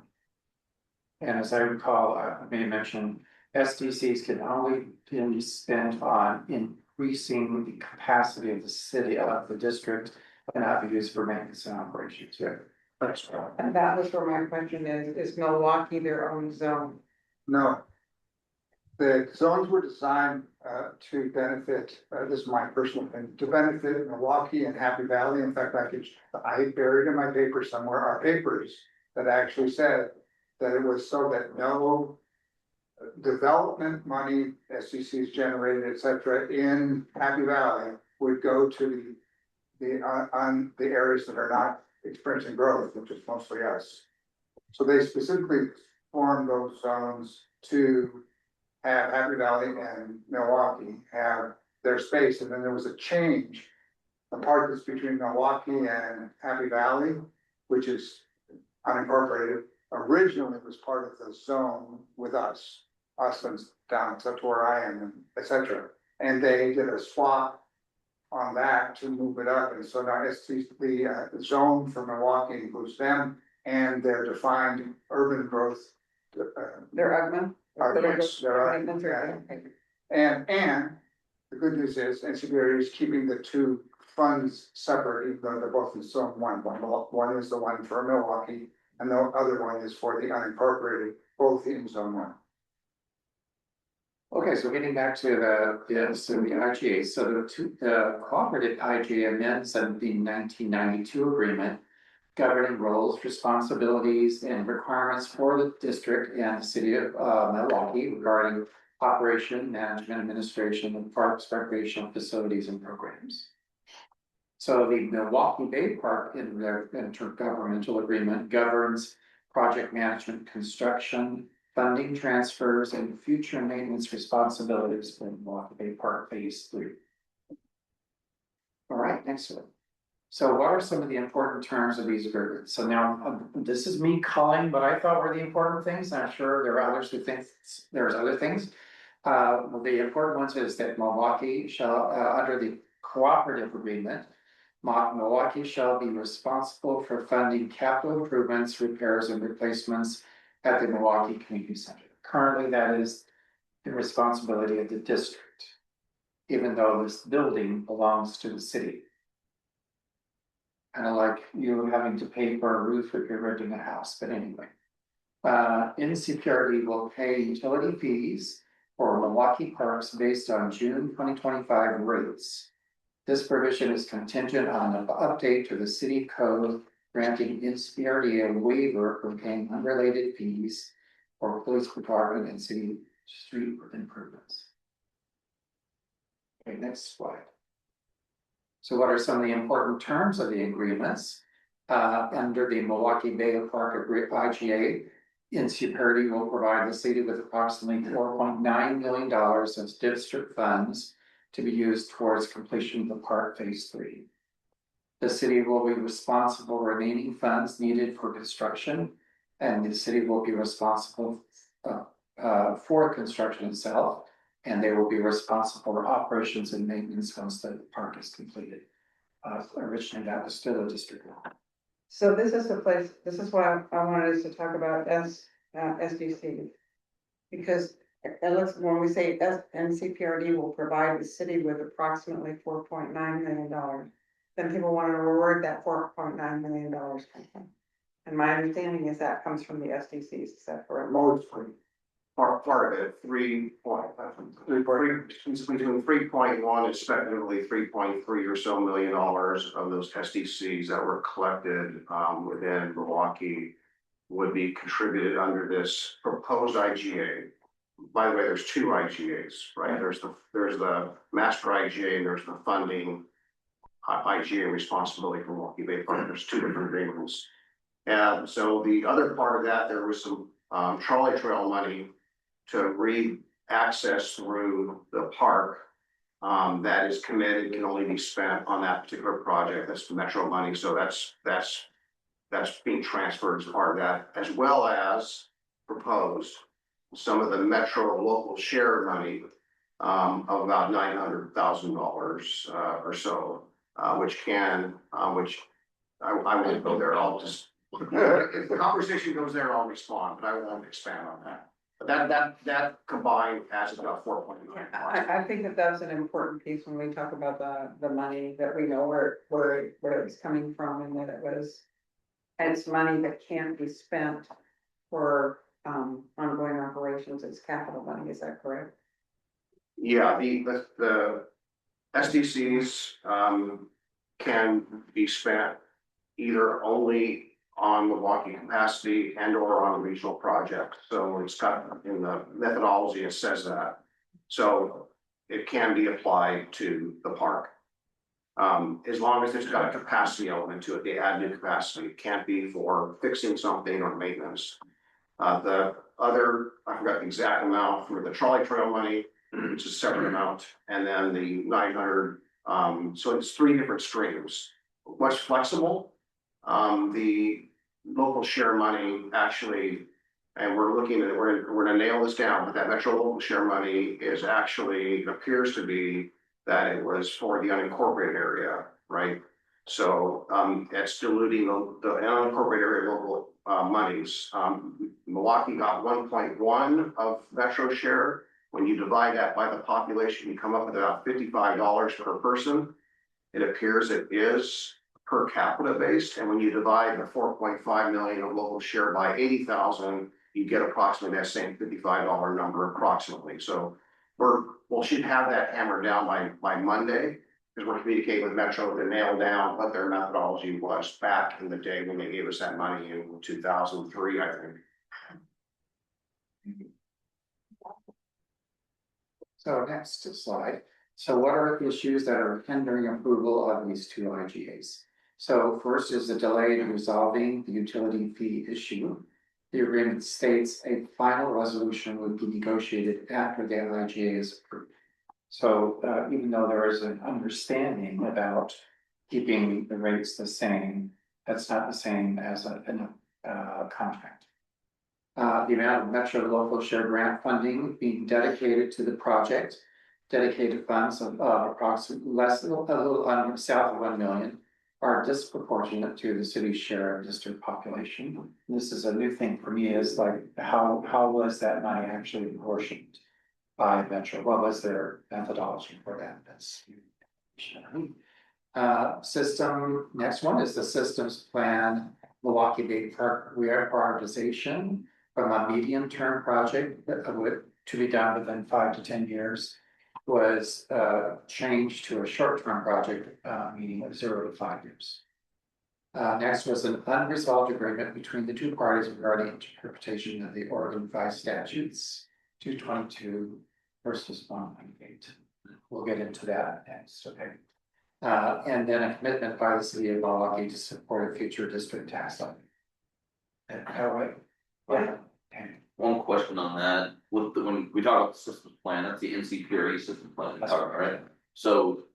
And as I recall, I may mention, SDCs can only be spent on increasing the capacity of the city, of the district, and not be used for maintenance and operations. Yeah. That's right. And that was where my question is Milwaukee their own zone? No. The zones were designed to benefit, this is my personal opinion, to benefit Milwaukee and Happy Valley. In fact, I buried in my paper somewhere are papers that actually said that it was so that no development money, SCCs generated, et cetera, in Happy Valley would go to on the areas that are not experiencing growth, which is mostly us. So they specifically formed those zones to have Happy Valley and Milwaukee have their space, and then there was a change. The part that's between Milwaukee and Happy Valley, which is unincorporated, originally was part of the zone with us and down to where I am, and et cetera. And they did a swap on that to move it up, and so now it's the zone for Milwaukee includes them and their defined urban growth. Their UGMA? And the good news is NCBRE is keeping the two funds separate, even though they're both in zone one. One is the one for Milwaukee and the other one is for the unincorporated, both in zone one. Okay, so getting back to the IGA, so the cooperative IGA amends the 1992 agreement governing roles, responsibilities, and requirements for the district and the city of Milwaukee regarding operation, management, administration of parks, recreational facilities, and programs. So the Milwaukee Bay Park in their intergovernmental agreement governs project management, construction, funding transfers, and future maintenance responsibilities for Milwaukee Bay Park Phase 3. All right, next one. So what are some of the important terms of these agreements? So now, this is me calling what I thought were the important things. I'm sure there are others who think there's other things. The important ones is that Milwaukee shall, under the cooperative agreement, Milwaukee shall be responsible for funding capital improvements, repairs, and replacements at the Milwaukee Community Center. Currently, that is the responsibility of the district, even though this building belongs to the city. Kind of like you having to pay for a roof if you're renting a house, but anyway. NCPRD will pay utility fees for Milwaukee parks based on June 2025 rates. This provision is contingent on an update to the city code granting NCPRD a waiver for paying unrelated fees for police department and city street improvements. Okay, next slide. So what are some of the important terms of the agreements? Under the Milwaukee Bay Park IGA, NCPRD will provide the city with approximately $4.9 million of district funds to be used towards completion of the park Phase 3. The city will be responsible for remaining funds needed for construction, and the city will be responsible for construction itself, and they will be responsible for operations and maintenance once the park is completed. Originally, that was still a district law. So this is the place, this is why I wanted us to talk about SDC. Because when we say NCPRD will provide the city with approximately $4.9 million, then people want to know where that $4.9 million comes from. And my understanding is that comes from the SDCs, is that correct? Mostly. Part of it, between 3.1 and speculatively 3.3 or so million of those SDCs that were collected within Milwaukee would be contributed under this proposed IGA. By the way, there's two IGAs, right? There's the master IGA and there's the funding IGA responsibility for Milwaukee Bay Park. There's two different agreements. And so the other part of that, there was some trolley trail money to re-access through the park that is committed, can only be spent on that particular project. That's the metro money. So that's being transferred as part of that, as well as proposed some of the metro local share money of about $900,000 or so, which I won't go there, I'll just, if the conversation goes there, I'll respond, but I won't expand on that. But that combined adds about 4.9. I think that that's an important piece when we talk about the money, that we know where it's coming from, and that it's money that can't be spent for, ongoing operations, it's capital money, is that correct? Yeah, the SDCs, can be spent either only on Milwaukee capacity and or on a regional project. So it's got in the methodology, it says that. So it can be applied to the park. As long as it's got a capacity element to it, they add new capacity. It can't be for fixing something or maintenance. The other, I forgot the exact amount for the trolley trail money, which is a separate amount, and then the 900. So it's 3 different streams. What's flexible? The local share money actually, and we're looking at, we're gonna nail this down, but that metro local share money is actually, appears to be that it was for the unincorporated area, right? So it's diluting the unincorporated area local monies. Milwaukee got 1.1 of metro share. When you divide that by the population, you come up with about $55 per person. It appears it is per capita based, and when you divide the 4.5 million of local share by 80,000, you get approximately that same $55 number approximately. So we should have that hammered down by Monday, because we're communicating with Metro to nail down what their methodology was back in the day when they gave us that money in 2003, I think. So next slide. So what are the issues that are hindering approval of these 2 IGAs? So first is the delay in resolving the utility fee issue. The agreement states a final resolution would be negotiated after the IGA is approved. So even though there is an understanding about keeping the rates the same, that's not the same as a contract. The amount of Metro local share grant funding being dedicated to the project, dedicated funds of approximately a little under south of 1 million, are disproportionate to the city's share of district population. This is a new thing for me, is like, how was that money actually apportioned by Metro? What was their methodology for that? That's system. Next one is the systems plan, Milwaukee Bay Park prioritization from a medium-term project to be done within 5 to 10 years was changed to a short-term project, meaning of 0 to 5 years. Next was an unresolved agreement between the 2 parties regarding interpretation of the Oregon 5 statutes, 222 versus 198. We'll get into that next, okay. And then a commitment by the city of Milwaukee to support a future district tax levy. Yeah. One question on that, when we talk about the systems plan, that's the NCPRE system plan, we talk about, right? So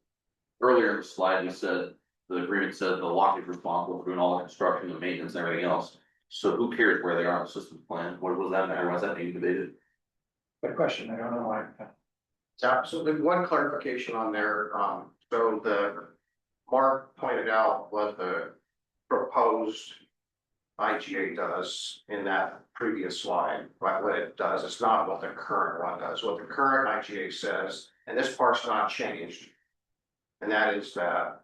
earlier in the slide, you said, the agreement said the Milwaukee is responsible for doing all the construction and maintenance and everything else. So who cares where they are on the systems plan? What was that matter? Why is that being debated? Good question, I don't know why. Yeah, so the one clarification on there, so Mark pointed out what the proposed IGA does in that previous slide, right? What it does, it's not what the current one does. What the current IGA says, and this part's not changed, and that is that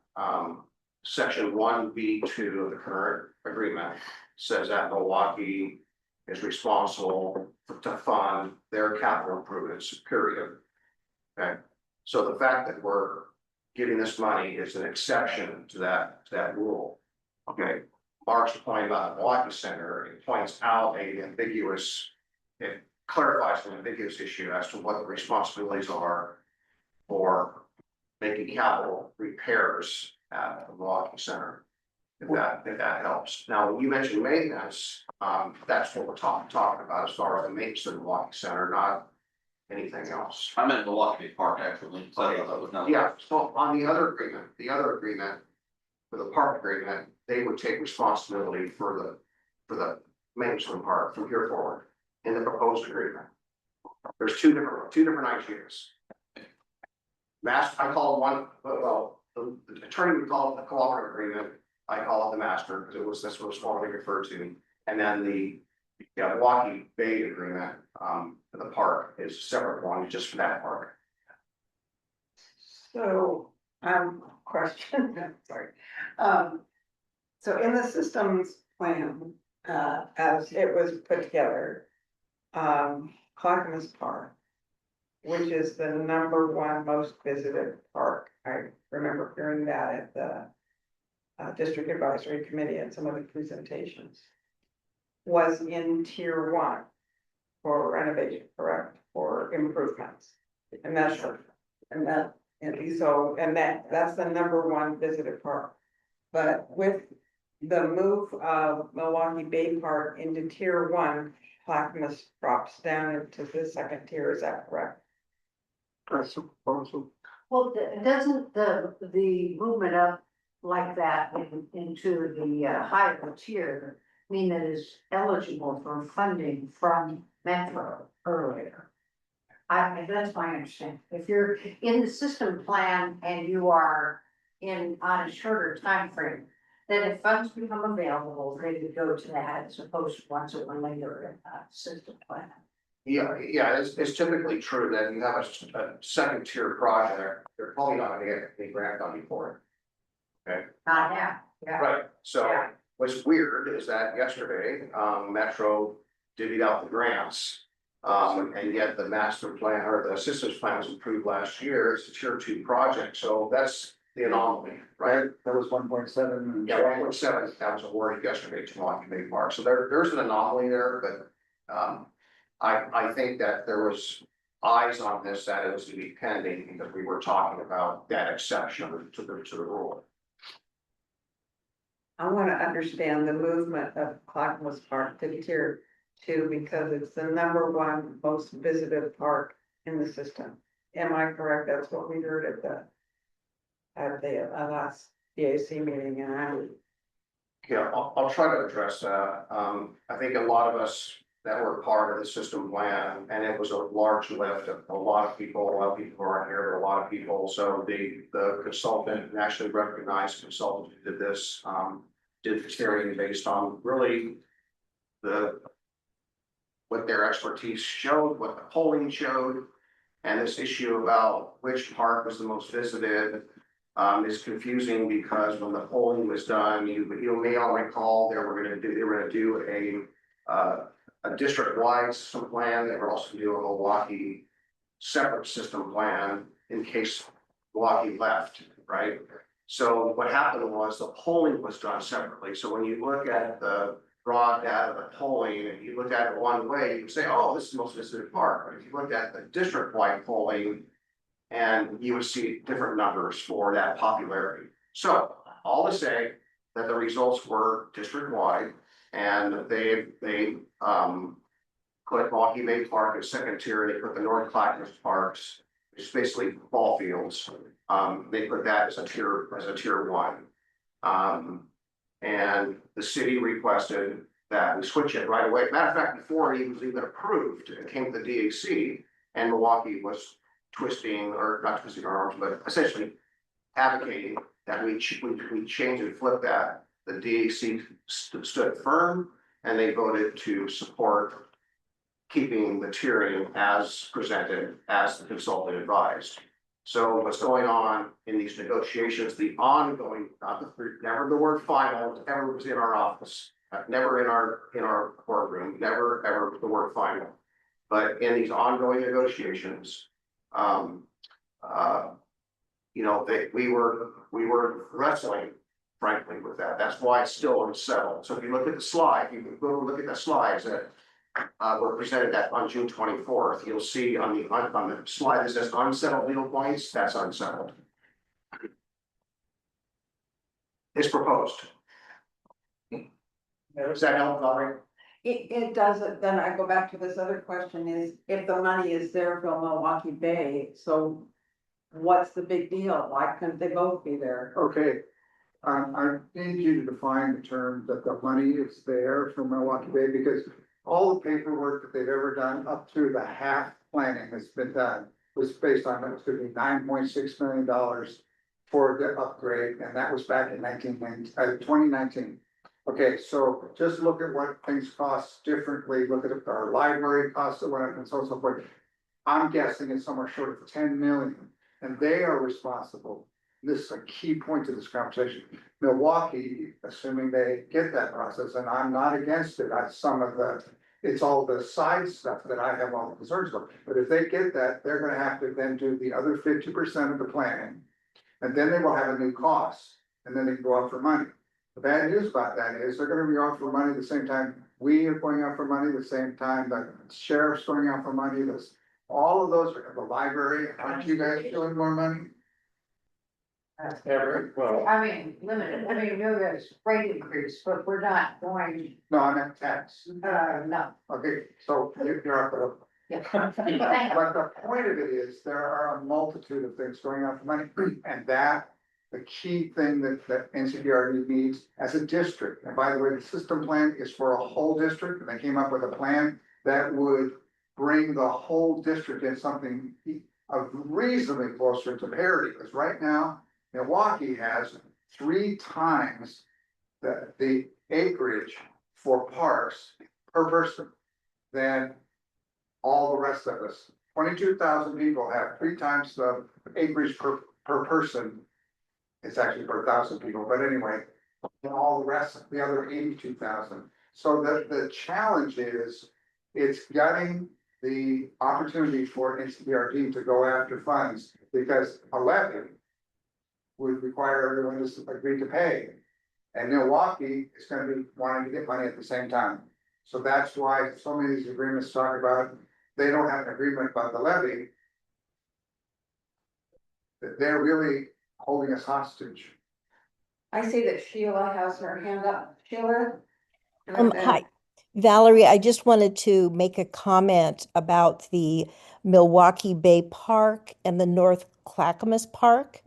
section 1B2 of the current agreement says that Milwaukee is responsible to fund their capital improvements, period. Okay, so the fact that we're giving this money is an exception to that rule. Okay, Mark's point about the Milwaukee Center, it points out it clarifies an ambiguous issue as to what the responsibilities are for making capital repairs at the Milwaukee Center, if that helps. Now, when you mentioned maintenance, that's what we're talking about as far as the maintenance of the Milwaukee Center, not anything else. I meant Milwaukee Park, actually. So I thought that was not. Yeah, so on the other agreement, for the park agreement, they would take responsibility for the maintenance of the park from here forward in the proposed agreement. There's two different ideas. I call it one, well, the attorney would call it the cooperative agreement. I call it the master, because that's what it's formally referred to. And then the Milwaukee Bay agreement, for the park is a separate one, just for that park. So, question, sorry. So in the systems plan, as it was put together, Clackamas Park, which is the #1 most visited park. I remember hearing that at the District Advisory Committee and some of the presentations. Was in tier 1 for renovation, correct, for improvements. And that's, that's the #1 visited park. But with the move of Milwaukee Bay Park into tier 1, Clackamas drops down into the 2nd tier, is that correct? That's a proposal. Well, doesn't the movement up like that into the higher tier mean that it's eligible for funding from Metro earlier? That's my understanding. If you're in the system plan and you are on a shorter time frame, then if funds become available, they would go to that as opposed to ones that were later in the system plan. Yeah, it's typically true that you have a 2nd tier project, you're probably not gonna get any grant funding for it. Okay, Not now, yeah. right, so Yeah. what's weird is that yesterday, Metro divvied out the grants. And yet the master plan or the systems plan was approved last year, it's a tier 2 project, so that's the anomaly, right? That was 1.7. Yeah, 1.7, that was awarded yesterday to Milwaukee Bay Park, so there's an anomaly there, but, I think that there was eyes on this, that it was to be pending, because we were talking about that exception to the rule. I want to understand the movement of Clackamas Park to tier 2 because it's the #1 most visited park in the system. Am I correct? That's what we heard at the last DAC meeting, and Yeah, I'll try to address that. I think a lot of us that were part of the system plan, and it was a large lift of a lot of people who aren't here, but a lot of people. So the consultant, and actually recognized consultant who did this, did the steering based on really what their expertise showed, what the polling showed. And this issue about which park was the most visited is confusing, because when the polling was done, you may all recall they were gonna do a district-wide system plan. They were also doing a Milwaukee separate system plan in case Milwaukee left, right? So what happened was the polling was done separately. So when you look at the raw data of the polling, and you look at it one way, you can say, oh, this is the most visited park. But if you looked at the district-wide polling, and you would see different numbers for that popularity. So all to say that the results were district-wide, and they put Milwaukee Bay Park as 2nd tier, they put the North Clackamas Parks, which is basically ball fields. They put that as a tier 1. And the city requested that we switch it right away. Matter of fact, before it was even approved, it came to the DAC, and Milwaukee was not twisting our arms, but essentially advocating that we change and flip that. The DAC stood firm, and they voted to support keeping the tiering as presented, as the consultant advised. So what's going on in these negotiations, the ongoing, never the word final ever was in our office, never in our boardroom, never ever the word final. But in these ongoing negotiations, we were wrestling, frankly, with that. That's why it's still unsettled. So if you look at the slide, you can go look at the slides that were presented on June 24th. You'll see on the slide that says unsettled legal points, that's unsettled. It's proposed. Does that help, Valerie? it doesn't. Then I go back to this other question: is if the money is there for Milwaukee Bay, so what's the big deal? Why couldn't they both be there? Okay, I need you to define the term that the money is there for Milwaukee Bay, because all the paperwork that they've ever done up through the half planning has been done. was based on, it was gonna be $9.6 million for the upgrade, and that was back in 2019. Okay, so just look at what things cost differently, look at our library costs that went up and so on and so forth. I'm guessing it's somewhere short of 10 million, and they are responsible. This is a key point to this conversation. Milwaukee, assuming they get that process, and I'm not against it, it's all the side stuff that I have all the concerns about. But if they get that, they're gonna have to then do the other 50% of the planning. And then they will have a new cost, and then they can go out for money. The bad news about that is they're gonna be out for money at the same time we are going out for money, at the same time the sheriff's going out for money, all of those, the library, aren't you guys doing more money? Well, I mean, limited, I mean, no, there's rate increase, but we're not going, no, I meant tax. no. Okay, so you're up. Yeah. But the point of it is, there are a multitude of things going on for money, and that, the key thing that NCDRD needs as a district, and by the way, the system plan is for a whole district, and they came up with a plan that would bring the whole district in something reasonably closer to parity, because right now, Milwaukee has 3 times the acreage for parks per person than all the rest of us. 22,000 people have 3 times the acreage per person. It's actually per 1,000 people, but anyway, and all the rest, the other 82,000. So the challenge is, it's getting the opportunity for NCDRD to go after funds, because a levy would require everyone to agree to pay. And Milwaukee is gonna be wanting to get money at the same time. So that's why so many of these agreements talk about, they don't have an agreement about the levy. That they're really holding us hostage. I see that Sheila has her hand up. Sheila? Hi, Valerie, I just wanted to make a comment about the Milwaukee Bay Park and the North Clackamas Park.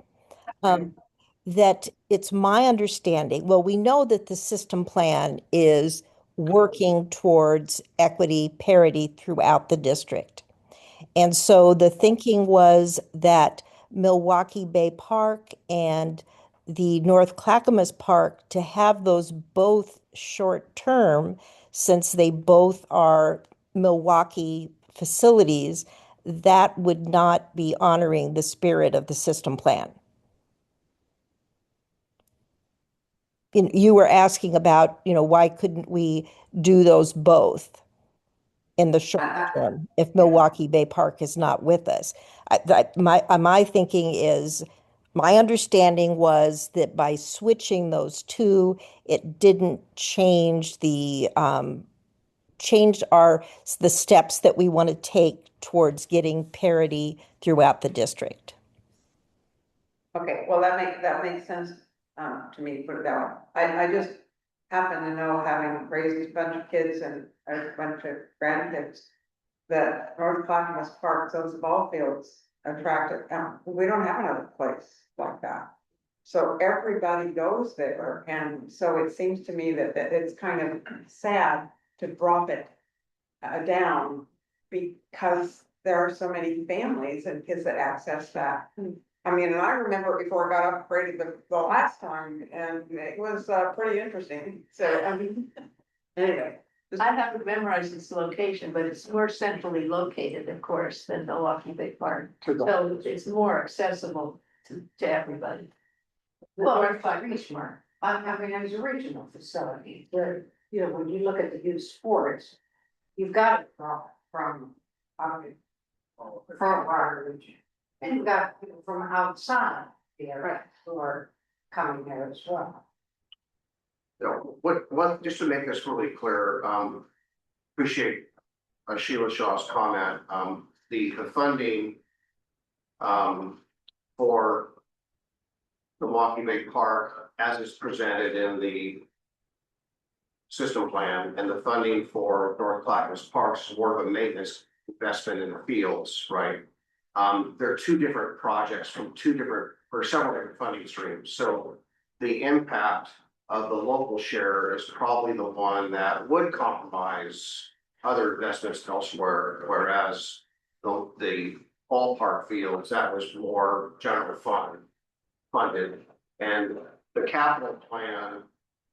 That it's my understanding, well, we know that the system plan is working towards equity parity throughout the district. And so the thinking was that Milwaukee Bay Park and the North Clackamas Park, to have those both short term, since they both are Milwaukee facilities, that would not be honoring the spirit of the system plan. You were asking about, why couldn't we do those both in the short term if Milwaukee Bay Park is not with us? My thinking is, my understanding was that by switching those two, it didn't change the steps that we want to take towards getting parity throughout the district. Okay, well, that makes sense, to me, put it that way. I just happen to know, having raised a bunch of kids and a bunch of grandkids, that North Clackamas Park, those ball fields attractive, we don't have another place like that. So everybody goes there, and so it seems to me that it's kind of sad to drop it down, because there are so many families and kids that access that. I mean, and I remember before it got upgraded the last time, and it was pretty interesting. So, I mean, anyway. I haven't memorized its location, but it's more centrally located, of course, than Milwaukee Bay Park. So it's more accessible to everybody. Well, it's like Richmond. I mean, it's a regional facility, where, when you look at the youth sports, you've got it from our region. And you've got people from outside the area who are coming there as well. What, just to make this really clear, appreciate Sheila Shaw's comment, the funding for the Milwaukee Bay Park, as is presented in the system plan, and the funding for North Clackamas Parks is more of a maintenance investment in the fields, right? There are 2 different projects from several different funding streams. So the impact of the local share is probably the one that would compromise other investments elsewhere, whereas the ballpark fields, that was more general funded. And the capital plan,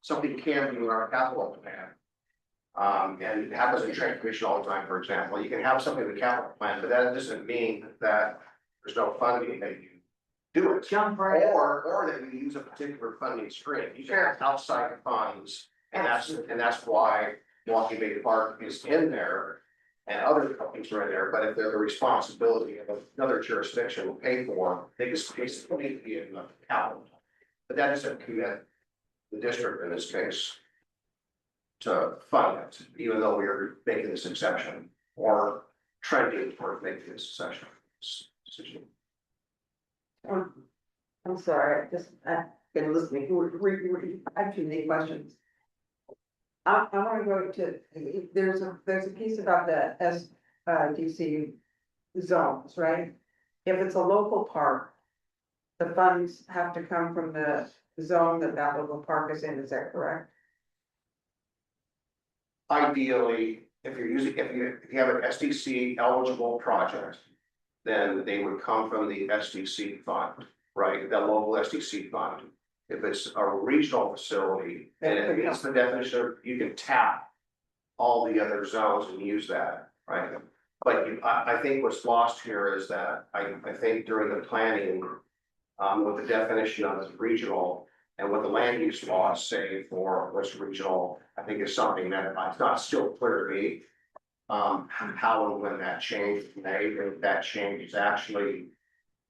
something can be in our capital plan. And it happens in trade commission all the time, for example, you can have something in the capital plan, but that doesn't mean that there's no funding that you do it. Or that you use a particular funding stream, you can have outside funds, and that's why Milwaukee Bay Park is in there. And other companies are in there, but if they're the responsibility of another jurisdiction will pay for them, they just basically need to be in the capital. But that doesn't commit the district in this case to fund it, even though we are making this exception or trending toward making this exception. I'm sorry, I've been listening, I have too many questions. I wanna go to, there's a piece about the SDC zones, right? If it's a local park, the funds have to come from the zone that local park is in, is that correct? Ideally, if you have an SDC eligible project, then they would come from the SDC fund, right? The local SDC fund. If it's a regional facility, and it meets the definition, you can tap all the other zones and use that, right? But I think what's lost here is that I think during the planning, with the definition of as regional and what the land use laws say for what's regional, I think is something that it's not still clear to me. How and when that change is made, if that change is actually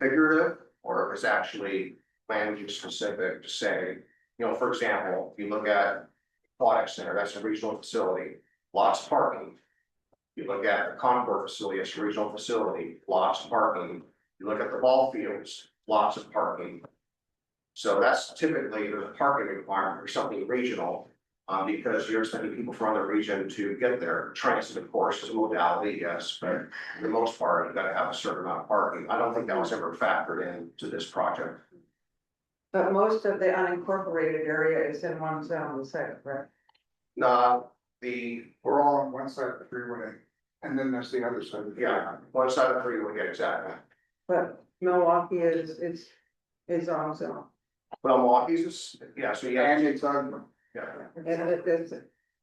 figurative or if it's actually land use specific to say, for example, if you look at Aquatic Center, that's a regional facility, lots of parking. You look at the Concord facility, it's a regional facility, lots of parking. You look at the ball fields, lots of parking. So that's typically the parking requirement or something regional, because you're sending people from the region to get there. Transit, of course, is a modality, yes, but for the most part, you've got to have a certain amount of parking. I don't think that was ever factored into this project. But most of the unincorporated area is in one zone, is that correct? No, we're all on one side of the freeway, and then there's the other side of the freeway. yeah, one side of the freeway, yeah, exactly. But Milwaukee is on zone. Well, Milwaukee's is, yeah, so yeah. And it's on, Yeah. And it is,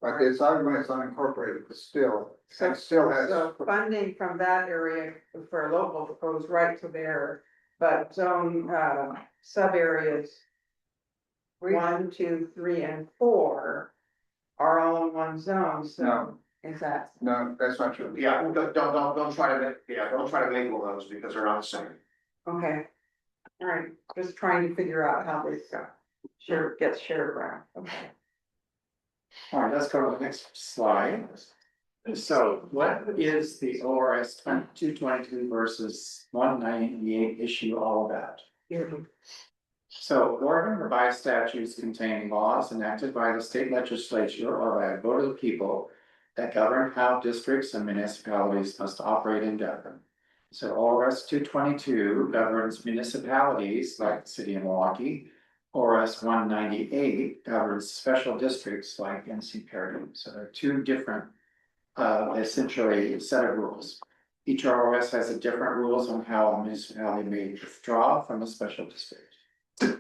but it's on when it's unincorporated, but still, it still has. so funding from that area for local goes right to there, but zone, sub areas 1, 2, 3, and 4 are all in one zone, so No. is that? No, that's not true. Yeah, don't try to mingle those because they're not the same. Okay, all right, just trying to figure out how this gets shared around, okay. All right, let's go to the next slide. So what is the ORS 2222 versus 198 issue all about? So Oregon revised statutes contain laws enacted by the state legislature or by a vote of the people that govern how districts and municipalities must operate and govern. So ORS 222 governs municipalities like the city of Milwaukee. ORS 198 governs special districts like NCPRD. So there are two different, essentially set of rules. Each ORS has a different rules on how a municipality may withdraw from a special district. So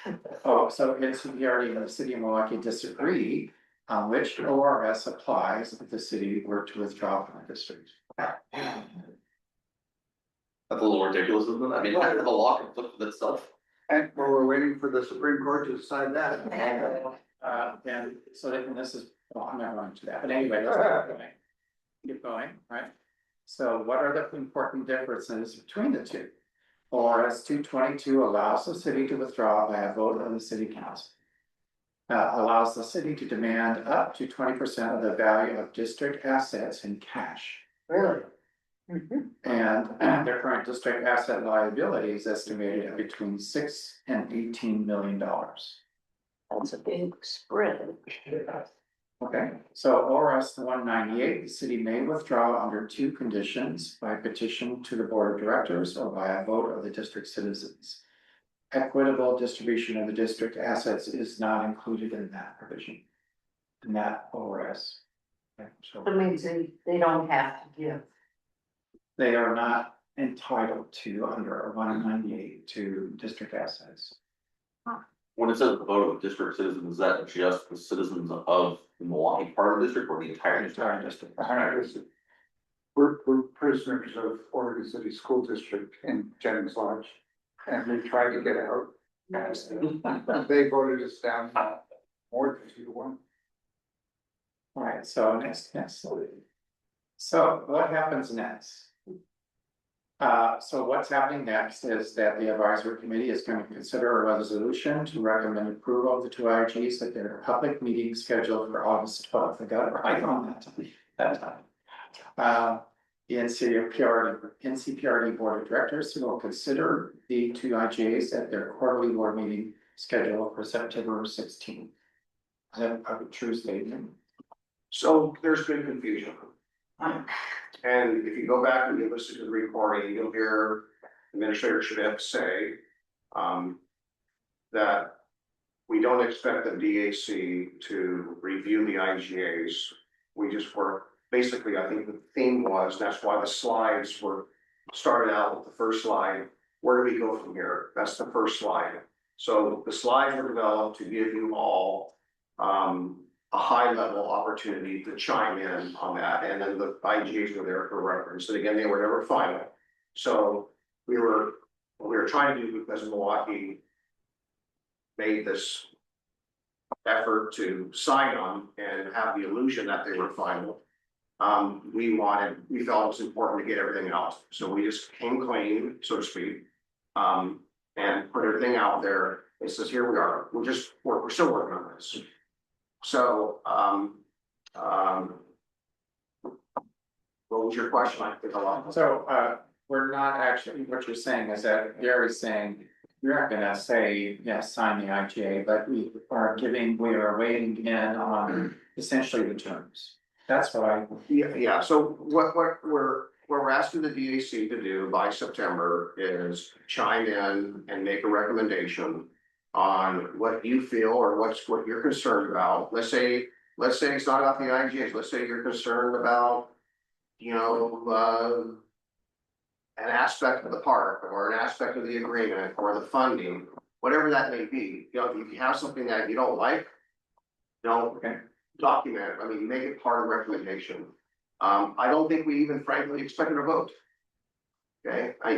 NCPRD and the city of Milwaukee disagree on which ORS applies if the city were to withdraw from a district. That's a little ridiculous, isn't it? I mean, the law conflicts with itself. And we're waiting for the Supreme Court to decide that. And so and this is, well, I'm not going to that, but anyway, let's keep going, right? So what are the important differences between the two? ORS 222 allows the city to withdraw by a vote of the city council. Allows the city to demand up to 20% of the value of district assets in cash. Really? And their current district asset liability is estimated at between $6 and $18 million. That's a big spread. Okay, so ORS 198, the city may withdraw under two conditions: by petition to the board of directors or by a vote of the district citizens. Equitable distribution of the district assets is not included in that provision, in that ORS. Okay, so It means they don't have to give. they are not entitled to under 198 to district assets. When it says the vote of district citizens, is that just the citizens of the Milwaukee part of the district or the entire district? We're prisoners of Oregon City School District in Jennings Lodge, and we tried to get out. They voted us down more than 2-1. All right, so next. So what happens next? So what's happening next is that the advisory committee is going to consider a resolution to recommend approval of the two IGs at their public meeting scheduled for August 12th. I got it right on that time. The NCPRD Board of Directors will consider the two IGAs at their quarterly board meeting scheduled for September 16th. Is that a true statement? So there's been confusion. And if you go back and you listen to the recording, you'll hear Administrator Schmidt say that we don't expect the DAC to review the IGAs. We just were, basically, I think the theme was, that's why the slides were started out with the first slide. Where do we go from here? That's the first slide. So the slides were developed to give you all a high level opportunity to chime in on that. And then the IGAs were there for reference. And again, they were never final. So we were trying to do, because Milwaukee made this effort to sign on and have the illusion that they were final. We felt it was important to get everything out. So we just came clean, so to speak, and put everything out there. It says, here we are. We're still working on this. So, what was your question? I think a lot. So, we're not actually, what you're saying is that Gary's saying, you're not gonna say, yes, sign the IGA, but we are weighing in on essentially the terms. That's what Yeah, so what we're asking the DAC to do by September is chime in and make a recommendation on what you feel or what you're concerned about. Let's say it's not about the IGAs. Let's say you're concerned about, an aspect of the park or an aspect of the agreement or the funding, whatever that may be. If you have something that you don't like, don't document it. I mean, make it part of the recommendation. I don't think we even frankly expected a vote. Okay, I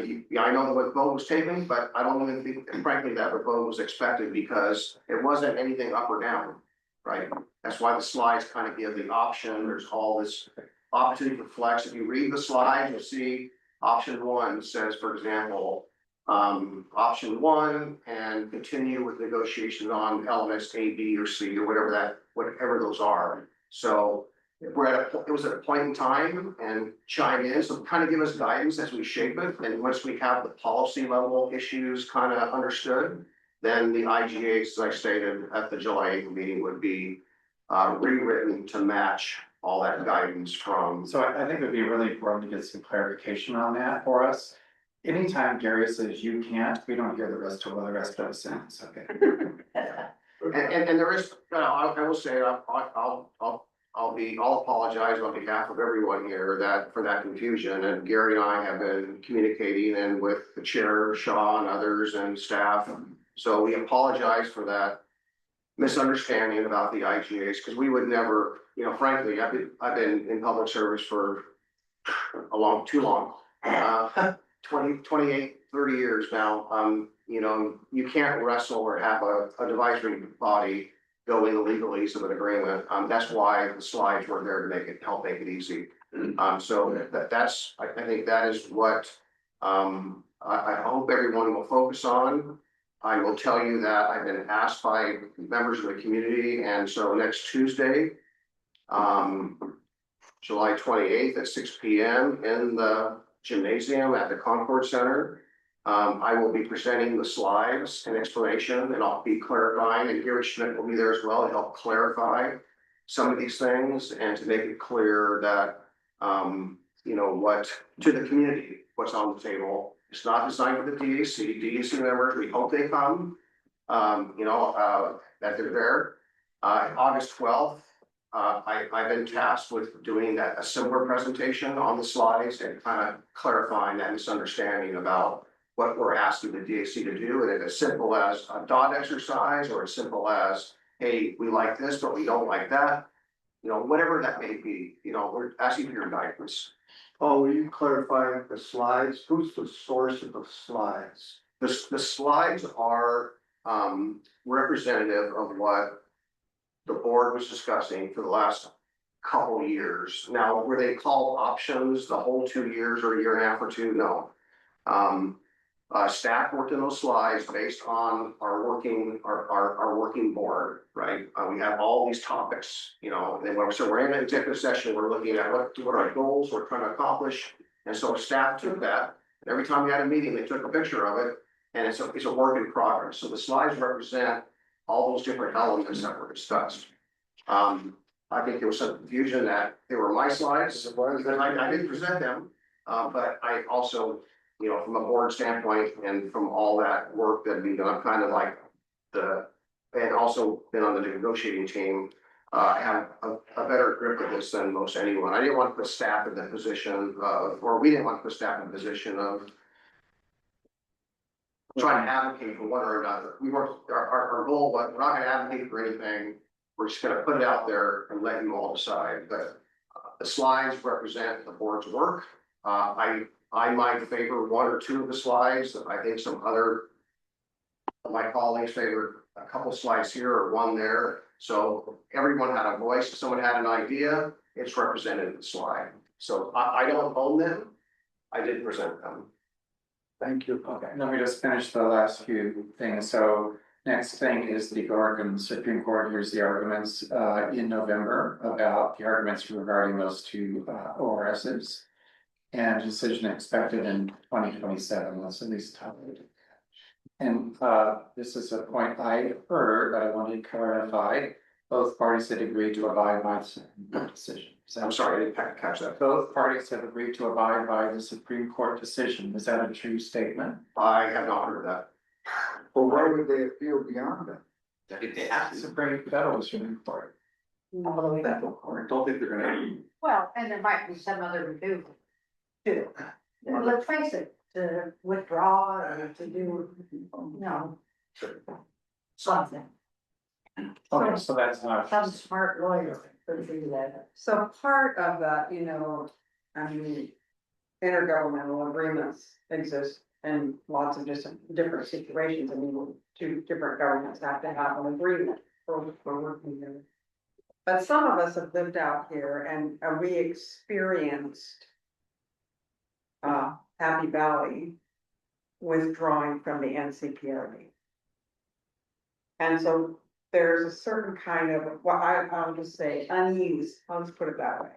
know the vote was taken, but I don't even think, frankly, that the vote was expected because it wasn't anything up or down, right? That's why the slides kind of give the option. There's all this opportunity for flex. If you read the slide, you'll see option 1 says, for example, option 1 and continue with negotiations on elements A, B, or C, or whatever those are. So it was at a point in time and chime in, so kind of give us guidance as we shape it. And once we have the policy level issues kind of understood, then the IGAs, as I stated at the July 8th meeting, would be rewritten to match all that guidance from. So I think it would be really important to get some clarification on that for us. Anytime Gary says you can't, we don't hear the rest of the sentence, okay? And there is, I will say, I'll apologize on behalf of everyone here for that confusion. And Gary and I have been communicating and with the chair, Shaw, and others and staff. So we apologize for that misunderstanding about the IGAs, because we would never, frankly, I've been in public service for too long, 28, 30 years now. You can't wrestle or have a advisory body go in the legalese of an agreement. That's why the slides were there to help make it easy. So that's, I think that is what I hope everyone will focus on. I will tell you that I've been asked by members of the community, and so next Tuesday, July 28th at 6 p.m. in the gymnasium at the Concord Center, I will be presenting the slides and explanation, and I'll be clarifying, and Gary Schmidt will be there as well to help clarify some of these things and to make it clear that, what to the community, what's on the table. It's not designed for the DAC. DAC members, we hope they come, that they're there. August 12th, I've been tasked with doing a similar presentation on the slides and kind of clarifying that misunderstanding about what we're asking the DAC to do, and it's as simple as a dot exercise, or as simple as, hey, we like this, but we don't like that. You know, whatever that may be, you know, we're asking for your guidance. Oh, will you clarify the slides? Who's the source of the slides? The slides are representative of what the board was discussing for the last couple of years. Now, were they called options the whole 2 years or a year and a half or two? No. Staff worked in those slides based on our working board, right? We have all these topics, you know, and so we're in an executive session, we're looking at what our goals we're trying to accomplish. And so staff took that, and every time we had a meeting, they took a picture of it, and it's a work in progress. So the slides represent all those different elements that were discussed. I think there was some confusion that they were my slides, because I didn't present them, but I also, you know, from a board standpoint and from all that work that we done, I'm kind of like and also been on the negotiating team, have a better grip of this than most anyone. I didn't want to put staff in the position of, or we didn't want to put staff in the position of trying to advocate for one or another. We weren't, our goal was, we're not gonna advocate for anything. We're just gonna put it out there and let you all decide. But the slides represent the board's work. I might favor one or two of the slides. I think some other of my colleagues favor a couple slides here or one there. So everyone had a voice. If someone had an idea, it's represented in the slide. So I don't own them. I didn't present them. Thank you. Okay, let me just finish the last few things. So next thing is the Oregon Supreme Court hears the arguments in November about the arguments regarding those two ORSs. And decision expected in 2027, that's at least how it is. And this is a point I heard, but I wanted to clarify. Both parties had agreed to abide by the decision. I'm sorry, I didn't catch that. Both parties have agreed to abide by the Supreme Court decision. Is that a true statement? I have not heard that. Well, why would they appeal beyond that? If they have to, Federal Supreme Court. All the way back. I don't think they're gonna. Well, and there might be some other review too. Let's face it, to withdraw or to do, you know, something. Okay, so that's not. Some smart lawyer could do that. So part of that, you know, I mean, intergovernmental agreements exist in lots of different situations. I mean, two different governments have to have an agreement for working together. But some of us have lived out here and we experienced Happy Valley withdrawing from the NCPRD. And so there's a certain kind of, well, I'll just say unease, I'll just put it that way.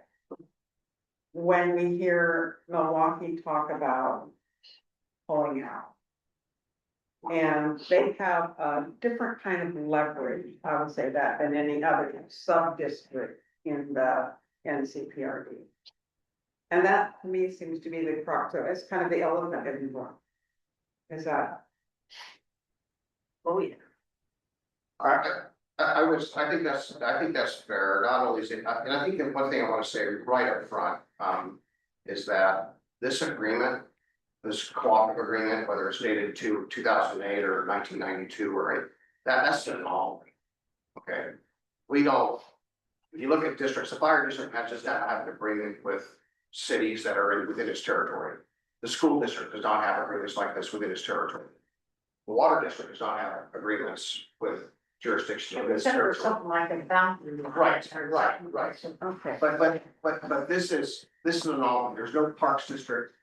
When we hear Milwaukee talk about pulling out. And they have a different kind of leverage, I would say that, than any other sub-district in the NCPRD. And that to me seems to be the crux, so it's kind of the elephant in the room. Is that? Oh, yeah. I think that's fair. Not only is it, and I think that one thing I want to say right up front, is that this agreement, this cooperative agreement, whether it's dated to 2008 or 1992 or that's an anomaly. Okay, we don't. If you look at districts, the fire district has just have an agreement with cities that are within its territory. The school district does not have agreements like this within its territory. The water district does not have agreements with jurisdictions within its Except for territory. something like a boundary. Right. Okay. But this is an anomaly. There's no parks district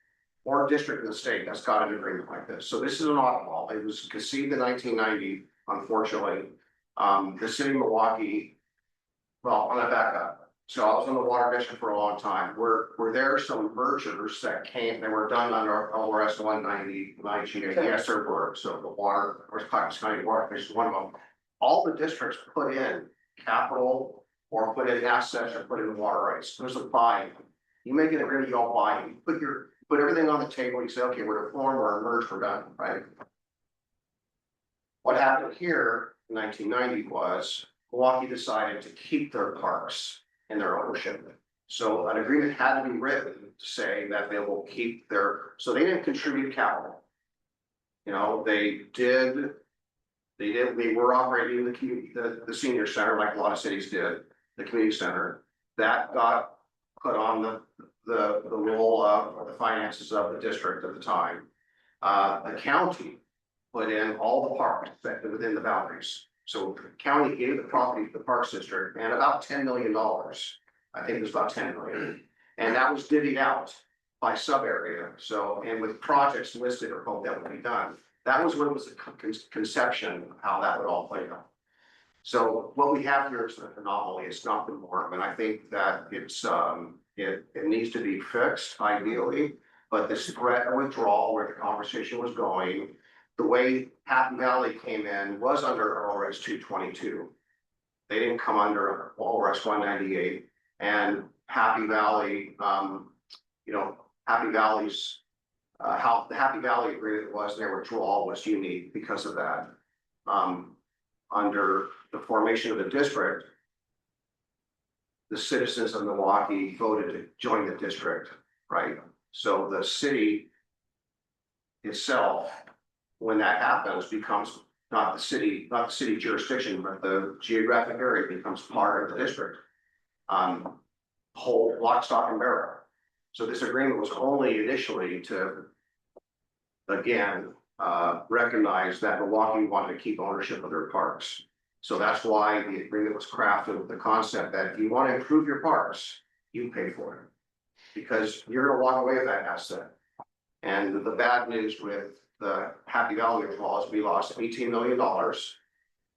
or district in the state that's got an agreement like this. So this is an anomaly. It was conceived in 1990, unfortunately. The city of Milwaukee, well, I'm gonna back up. So I was in the water district for a long time. Were there some mergers that were done under ORS 199 GA? Yes, there were. So the water, or Clackamas County Water Commission is one of them. All the districts put in capital or put in assets or put in water rights. There's a buy-in. You make it agreement, you all buy in. Put everything on the table. You say, okay, we're to form or merge, we're done, right? What happened here in 1990 was Milwaukee decided to keep their parks in their ownership. So an agreement had to be written to say that they will keep their, so they didn't contribute capital. You know, they were operating the senior center like a lot of cities did, the community center. That got put on the role of the finances of the district at the time. The county put in all the parks that were within the boundaries. So the county gave the property to the Parks District and about $10 million. I think it was about 10 million. And that was divvied out by sub area. So, and with projects listed or hope that would be done. That was when it was a conception of how that would all play out. So what we have here is an anomaly. It's not the norm. And I think that it needs to be fixed ideally, but this threat of withdrawal where the conversation was going, the way Happy Valley came in was under ORS 222. They didn't come under ORS 198. And Happy Valley, Happy Valley's, how the Happy Valley agreement was, their withdrawal was unique because of that. Under the formation of the district, the citizens of Milwaukee voted to join the district, right? So the city itself, when that happens, becomes not the city jurisdiction, but the geographic area becomes part of the district. Whole lock, stock, and barrel. So this agreement was only initially to, again, recognize that Milwaukee wanted to keep ownership of their parks. So that's why the agreement was crafted with the concept that if you want to improve your parks, you pay for it. Because you're gonna walk away with that asset. And the bad news with the Happy Valley withdrawal is we lost $18 million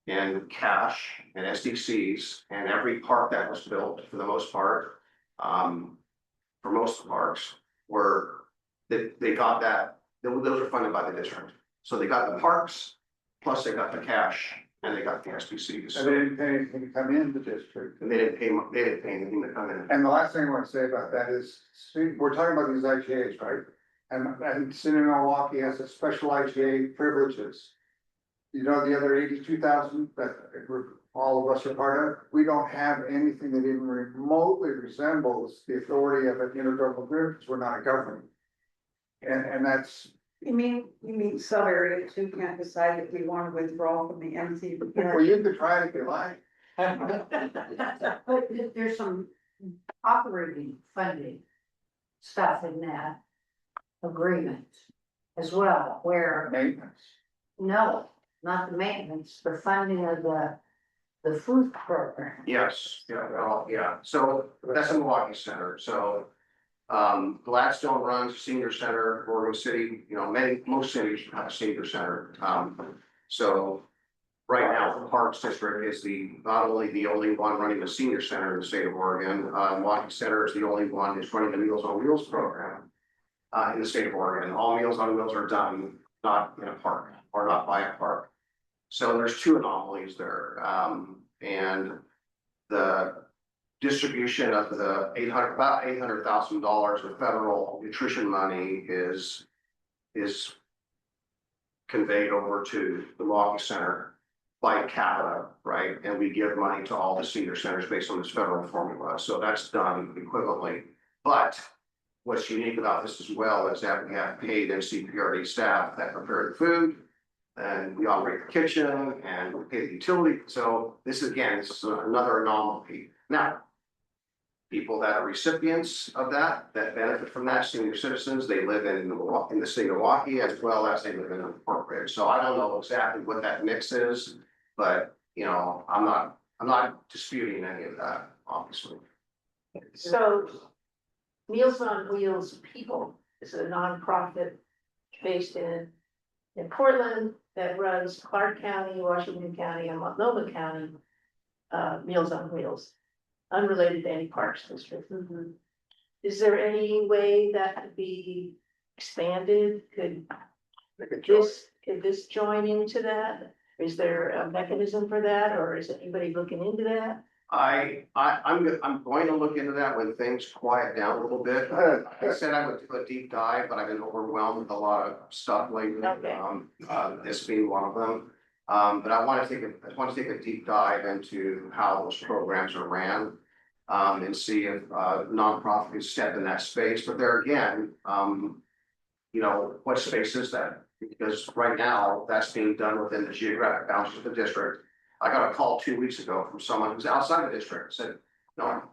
in cash and SDCs, and every park that was built for the most part, for most of the parks, they got that, those were funded by the district. So they got the parks, plus they got the cash, and they got the SDCs. And they didn't pay anything to come in the district. And they didn't pay anything to come in. And the last thing I want to say about that is, see, we're talking about these IGAs, right? And City of Milwaukee has a special IGA privileges. You know, the other 82,000 that all of us are part of, we don't have anything that even remotely resembles the authority of an intergovernmental group because we're not a government. And that's. You mean sub areas who can't decide if we want to withdraw from the MC. Well, you could try if you like. But there's some operating funding stuff in that agreement as well, where. Maintenance. No, not the maintenance, the funding of the food program. Yes, yeah. So that's in Milwaukee Center. So Gladstone runs a senior center, Oregon City, most cities have a senior center. So right now, the Parks District is not only the only one running a senior center in the state of Oregon, Milwaukee Center is the only one that's running the Meals on Wheels program in the state of Oregon. All Meals on Wheels are done not in a park or not by a park. So there's two anomalies there. And the distribution of the about $800,000 of federal nutrition money is conveyed over to the Milwaukee Center by capita, right? And we give money to all the senior centers based on this federal formula. So that's done equivalently. But what's unique about this as well is that we have paid NCPRD staff that prepare the food, and we operate the kitchen and we pay the utility. So this is another anomaly. Now, people that are recipients of that benefit from that, senior citizens, they live in the state of Milwaukee as well as they live in Incorporated. So I don't know exactly what that mix is, but I'm not disputing any of that, obviously. So Meals on Wheels People is a nonprofit based in Portland that runs Clark County, Washington County, and Multnomah County, Meals on Wheels, unrelated to any parks district. Mm-hmm. Is there any way that could be expanded? Could this join into that? Is there a mechanism for that, or is anybody looking into that? I'm going to look into that when things quiet down a little bit. I said I would do a deep dive, but I've been overwhelmed with a lot of stuff lately. Okay. This being one of them. But I want to take a deep dive into how those programs are ran. And see if nonprofit can step in that space, but there again, you know, what space is that? Because right now, that's being done within the geographic boundaries of the district. I got a call 2 weeks ago from someone who's outside the district, said, no,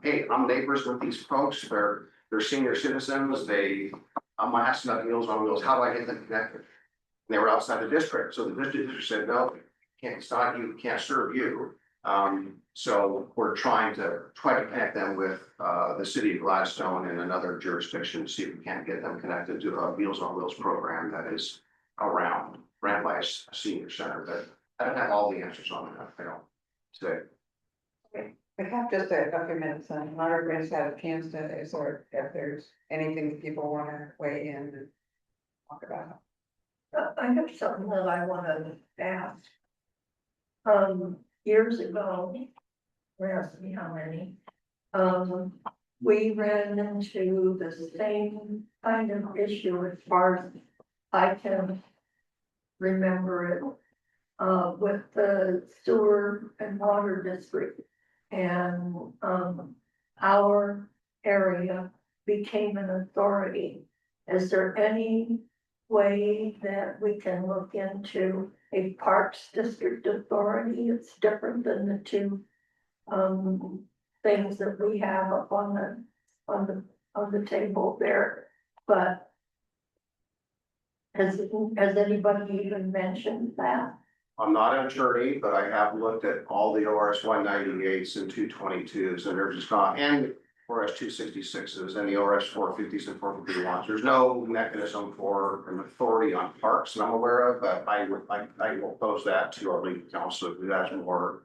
hey, I'm neighbors with these folks, they're senior citizens, I'm asking about Meals on Wheels, how do I get them connected? And they were outside the district, so the district said, no, can't stop you, can't serve you. So we're trying to connect them with the city of Gladstone and another jurisdiction to see if we can't get them connected to a Meals on Wheels program that is ran by a senior center, but I don't have all the answers on that, I don't say. We have just a few minutes and not everybody's had a chance to, if there's anything that people want to weigh in and talk about. I have something that I want to ask. Years ago, ask me how many, we ran into the same kind of issue as far as I can remember it, with the sewer and water district. And, our area became an authority. Is there any way that we can look into a Parks District Authority? It's different than the two things that we have up on the table there, but has anybody even mentioned that? I'm not an attorney, but I have looked at all the ORS 198s and 222s, and they're just not, and ORS 266s and the ORS 450s and 451s. There's no mechanism for an authority on parks that I'm aware of, but I will pose that to our legal counsel who has more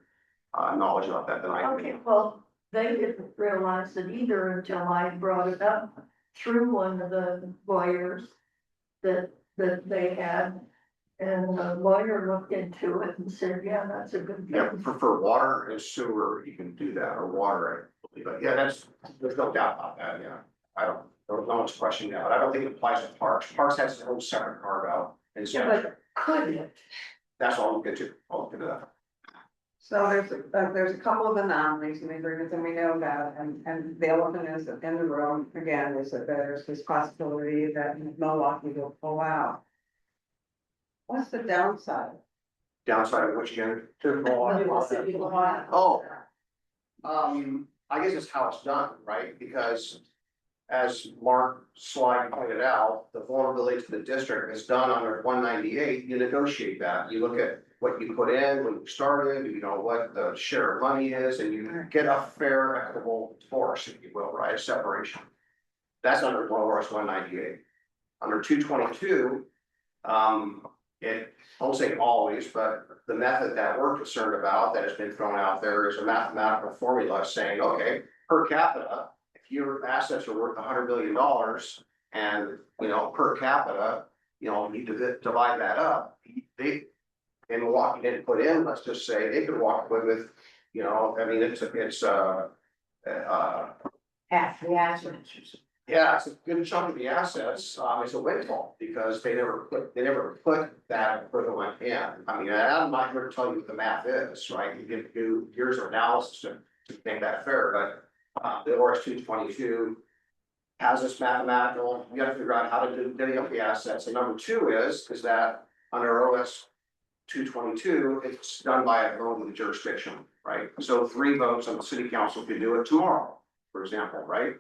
knowledge about that than I do. Okay, well, they didn't realize it either until I brought it up through one of the lawyers that they had. And the lawyer looked into it and said, yeah, that's a good thing. Yeah, for water and sewer, you can do that, or water, I believe, but yeah, there's no doubt about that, yeah. No one's questioning that, but I don't think it applies to parks. Parks has its own separate carve out. And so but could it? that's all we'll get to, I'll look into that. So there's a couple of anomalies in the agreements and we know that, and the elephant is in the room again, is that there's this possibility that Milwaukee will pull out. What's the downside? Downside of which again? Oh. I guess it's how it's done, right? Because as Mark Slide pointed out, the vulnerability to the district is done under 198. You negotiate that. You look at what you put in when you started, you know, what the share of money is, and you get a fair, equitable divorce, if you will, right? Separation. That's under ORS 198. Under 222, it, I won't say always, but the method that we're concerned about that has been thrown out there is a mathematical formula saying, okay, per capita, if your assets are worth $100 billion and, you know, per capita, you know, you divide that up, in Milwaukee didn't put in, let's just say they could walk away with, you know, I mean, it's Half the assets. yeah, it's a good chunk of the assets, it's a windfall, because they never put that equivalent in. I mean, I'm not here to tell you what the math is, right? You can do years of analysis to make that fair, but the ORS 222 has this mathematical, you gotta figure out how to divvy up the assets. And number two is that under OS 222, it's done by a vote of the jurisdiction, right? So 3 votes on the city council could do it tomorrow, for example, right?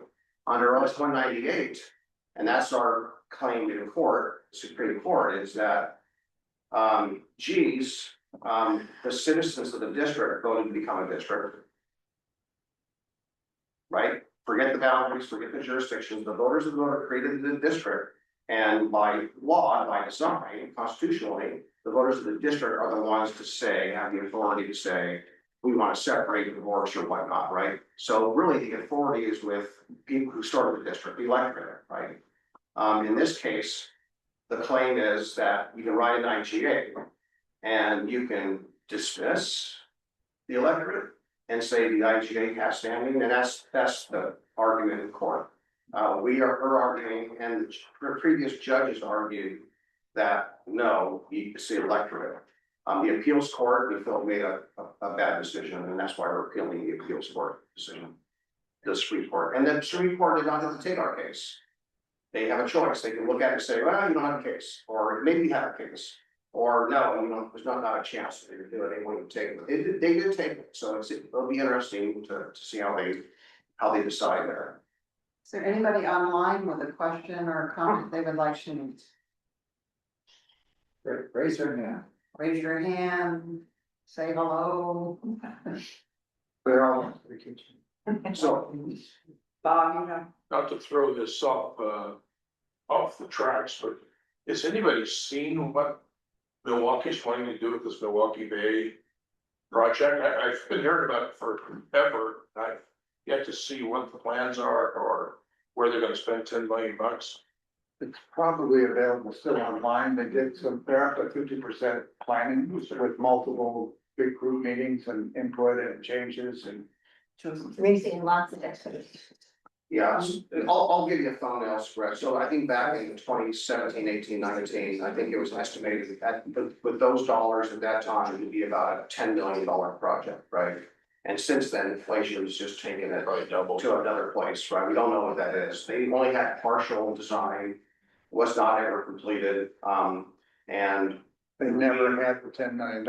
Under OS 198, and that's our claim in court, Supreme Court, is that the citizens of the district voted to become a district. Right? Forget the boundaries, forget the jurisdictions, the voters of the voter created the district. And by law, by design, constitutionally, the voters of the district are the ones to say, have the authority to say, we want to separate the divorce or whatnot, right? So really the authority is with people who started the district, the electorate, right? In this case, the claim is that you can write an IGA and you can dismiss the electorate and say the IGA has standing, and that's the argument in court. We're arguing, and the previous judges argued that no, you see electorate. The appeals court, we felt made a bad decision, and that's why we're appealing the appeals court decision. The Supreme Court, and then Supreme Court did not have to take our case. They have a choice. They can look at it and say, well, you don't have a case, or maybe you have a case. Or no, there's not a chance they would do it, they wouldn't take it. They did take it, so it'll be interesting to see how they decide there. Is there anybody online with a question or a comment they would like to? Raise your hand. Raise your hand, say hello. They're all in the kitchen. So, Bob, you know. Not to throw this off the tracks, but has anybody seen what Milwaukee's planning to do with this Milwaukee Bay project? I've been hearing about it forever. I've yet to see what the plans are or where they're gonna spend 10 million bucks. It's probably available still online. They did they're up to 50% planning with multiple big group meetings and input and changes and. Raising lots of expectations. yeah, I'll give you a thumbnail spread. So I think back in 2017, 18, 19, I think it was estimated that with those dollars at that time, it would be about a $10 million project, right? And since then, inflation has just taken it to another place, right? We don't know what that is. They only had partial design, was not ever completed, and They never had the $10 million.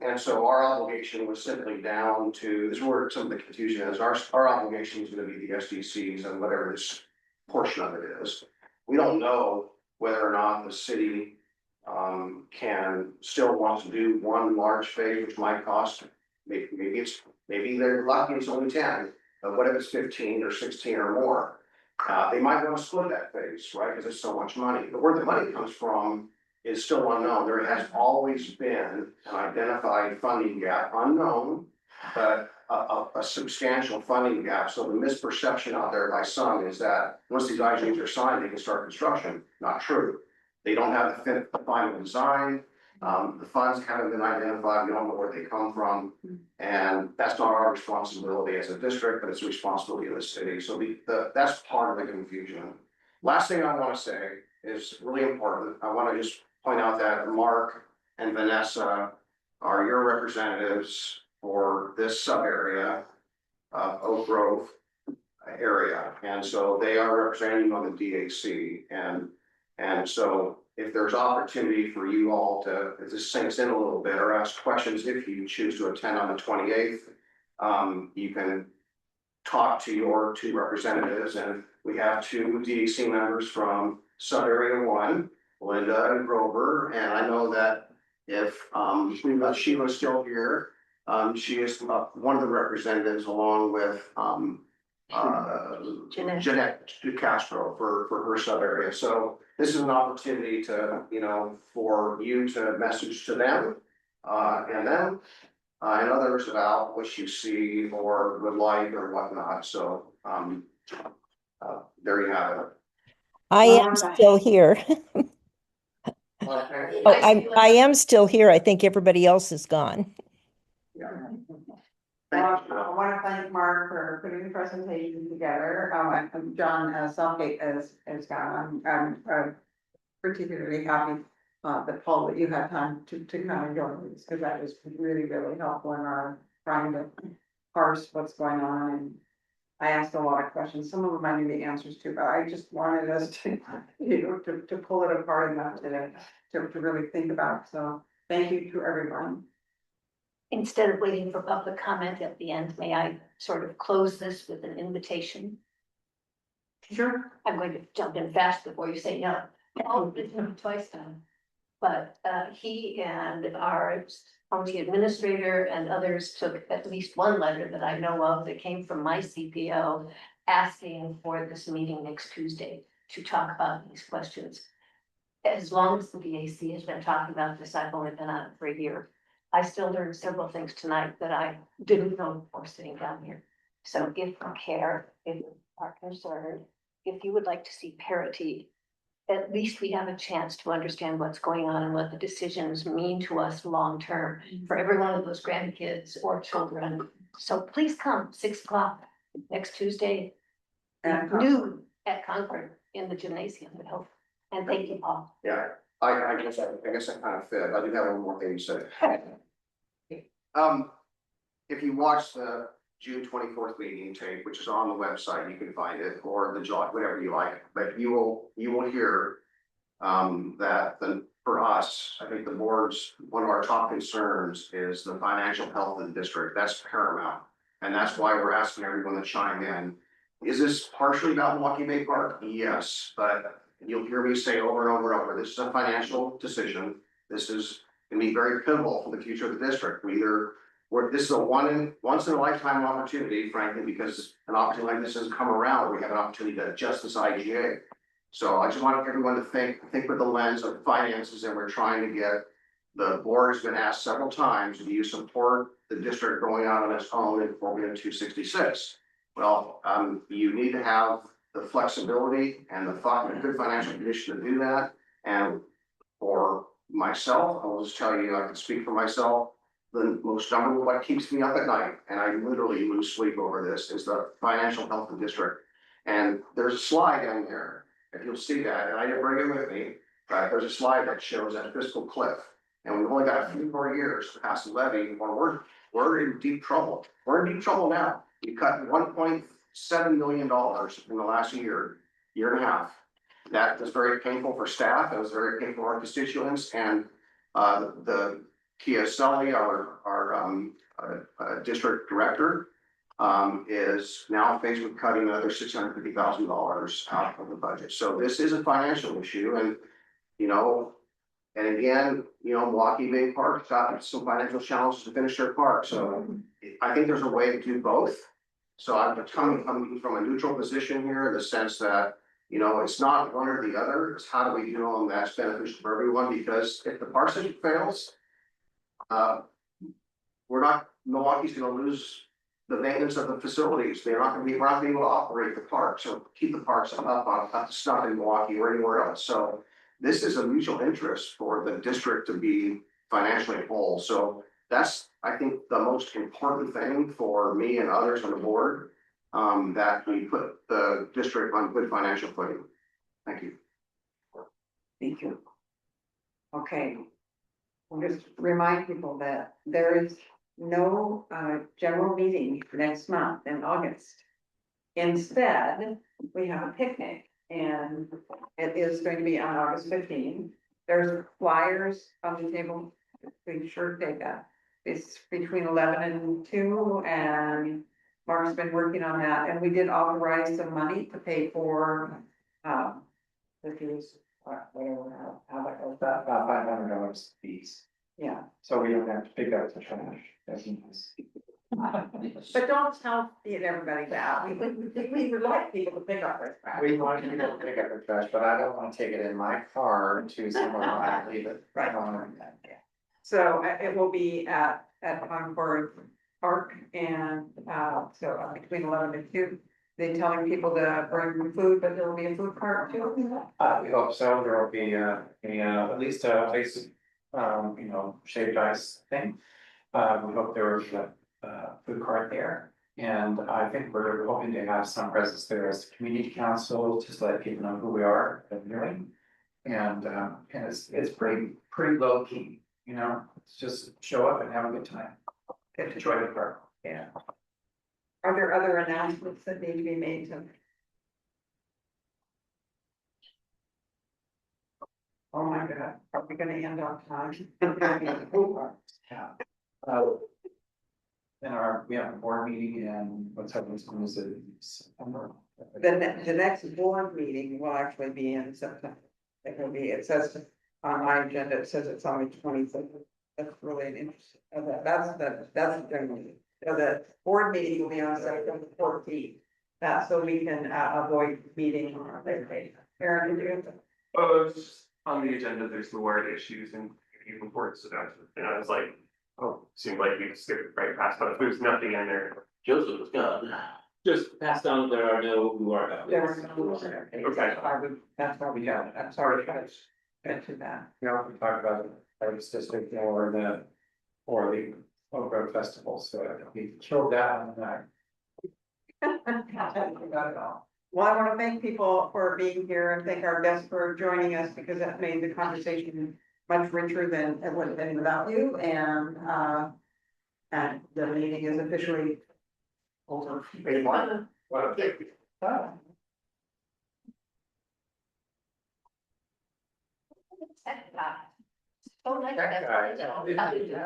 and so our obligation was simply down to, this is where some of the confusion is, our obligation is gonna be the SDCs and whatever this portion of it is. We don't know whether or not the city can still want to do one large phase, which might cost, maybe they're lucky it's only 10, but what if it's 15 or 16 or more? They might want to split that phase, right, because it's so much money, but where the money comes from is still unknown. There has always been an identified funding gap, unknown, but a substantial funding gap. So the misperception out there by some is that once these IGs are signed, they can start construction. Not true. They don't have the final design. The funds haven't been identified. We don't know where they come from. And that's not our responsibility as a district, but it's the responsibility of the city. So that's part of the confusion. Last thing I want to say is really important. I want to just point out that Mark and Vanessa are your representatives for this sub area of Oak Grove area. And so they are representing you on the DAC. And so if there's opportunity for you all to, if this sinks in a little bit or ask questions, if you choose to attend on the 28th, you can talk to your two representatives. And we have two DAC members from sub area 1, Linda and Grover, and I know that if Sheila's still here, she is one of the representatives along with Jeanette DeCastro for her sub area. So this is an opportunity to, for you to message to them and them and others about what you see or would like or whatnot. So there you have it. I am still here. I am still here. I think everybody else is gone. Yeah. I want to thank Mark for putting the presentation together. And John Southgate has gone. I'm particularly happy that Paul, that you had time to kind of join this, because that was really, really helpful in our trying to parse what's going on. And I asked a lot of questions. Some of them I knew the answers to, but I just wanted us to, to pull it apart enough to really think about. So thank you to everyone. Instead of waiting for public comment at the end, may I sort of close this with an invitation? Sure. I'm going to jump in fast before you say no. Oh, it's been twice now. But he and our county administrator and others took at least one letter that I know of that came from my CPO asking for this meeting next Tuesday to talk about these questions. As long as the DAC has been talking about this, I've only been on it for a year. I still learned several things tonight that I didn't know before sitting down here. So if you care, if you are concerned, if you would like to see parity, at least we have a chance to understand what's going on and what the decisions mean to us long-term for every one of those grandkids or children. So please come 6 o'clock next Tuesday, noon at Concord in the gymnasium. And thank you, Paul. Yeah, I guess I kind of fit. I do have one more thing to say. If you watch the June 24th meeting tape, which is on the website, you can find it, or the jog, whatever you like, but you will hear that for us, I think the board's, one of our top concerns is the financial health of the district. That's paramount. And that's why we're asking everyone to chime in. Is this partially about Milwaukee Bay Park? Yes, but you'll hear me say over and over and over, this is a financial decision. This is gonna be very pivotal for the future of the district. This is a once in a lifetime opportunity, frankly, because an opportunity like this has come around. We have an opportunity to adjust this IGA. So I just want everyone to think with the lens of finances, and we're trying to get, the board has been asked several times, do you support the district going out on its own and forming a 266? Well, you need to have the flexibility and the good financial condition to do that. And for myself, I will just tell you, I can speak for myself, the most number one, what keeps me up at night, and I literally lose sleep over this, is the financial health of the district. And there's a slide in there, if you'll see that, and I didn't bring it with me, but there's a slide that shows that fiscal cliff. And we've only got a few more years to pass the levy, or we're in deep trouble. We're in deep trouble now. We cut $1.7 million in the last year and a half. That was very painful for staff. It was very painful for our constituents, and the Kia Sully, our district director, is now faced with cutting another $650,000 out of the budget. So this is a financial issue, and and again, Milwaukee Bay Park's got some financial challenges to finish their park. So I think there's a way to do both. So I'm coming from a neutral position here in the sense that, it's not one or the other. It's how do we do them that's beneficial for everyone? Because if the park system fails, Milwaukee's going to lose the maintenance of the facilities. We're not going to be able to operate the park. So keep the parks up to snuff in Milwaukee or anywhere else. So this is a mutual interest for the district to be financially whole. So that's, I think, the most important thing for me and others on the board, that we put the district on good financial footing. Thank you. Thank you. Okay. We'll just remind people that there is no general meeting next month in August. Instead, we have a picnic, and it is going to be on August 15th. There's flyers on the table. Be sure to take that. It's between 11 and 2, and Mark's been working on that. And we did authorize some money to pay for the fees, whatever, how that goes. About $500 fees. Yeah. So we don't have to pick up the trash. That's nice. But don't tell everybody that. We would like people to pick up their trash. We want people to pick up their trash, but I don't want to take it in my car to somewhere I leave it. Right. So it will be at Concord Park, and so between 11 and 2. They're telling people to bring food, but there will be a food cart too. We hope so. There will be at least a basic, shaved ice thing. We hope there will be a food cart there. And I think we're hoping to have some presence there as the community council, just to let people know who we are and doing. And it's pretty low key, it's just show up and have a good time. Enjoy the park. Yeah. Are there other announcements that need to be made tonight? Oh my God, are we gonna end on time? Yeah. We have a board meeting, and what's happening is September. The next board meeting will actually be in September. It says on my agenda, it says it's on the 27th. That's really an interesting, that's the general meeting. So the board meeting will be on September 14th. So we can avoid meeting on their day. Aaron, did you? It's just on the agenda, there's the word issues and reports about it. And I was like, seemed like we skipped it right past, but if there's nothing in there. Joseph was gone. Just pass down, there are no who are about. There was no rules there. Okay. That's why we got it. I'm sorry, guys. Get to that. We talked about the Arts District or the Oak Grove Festival, so we killed that one. Got it all. Well, I want to thank people for being here and thank our guests for joining us because that made the conversation much richer than it would have been without you. And the meeting is officially over. Well, thank you. Oh, nice.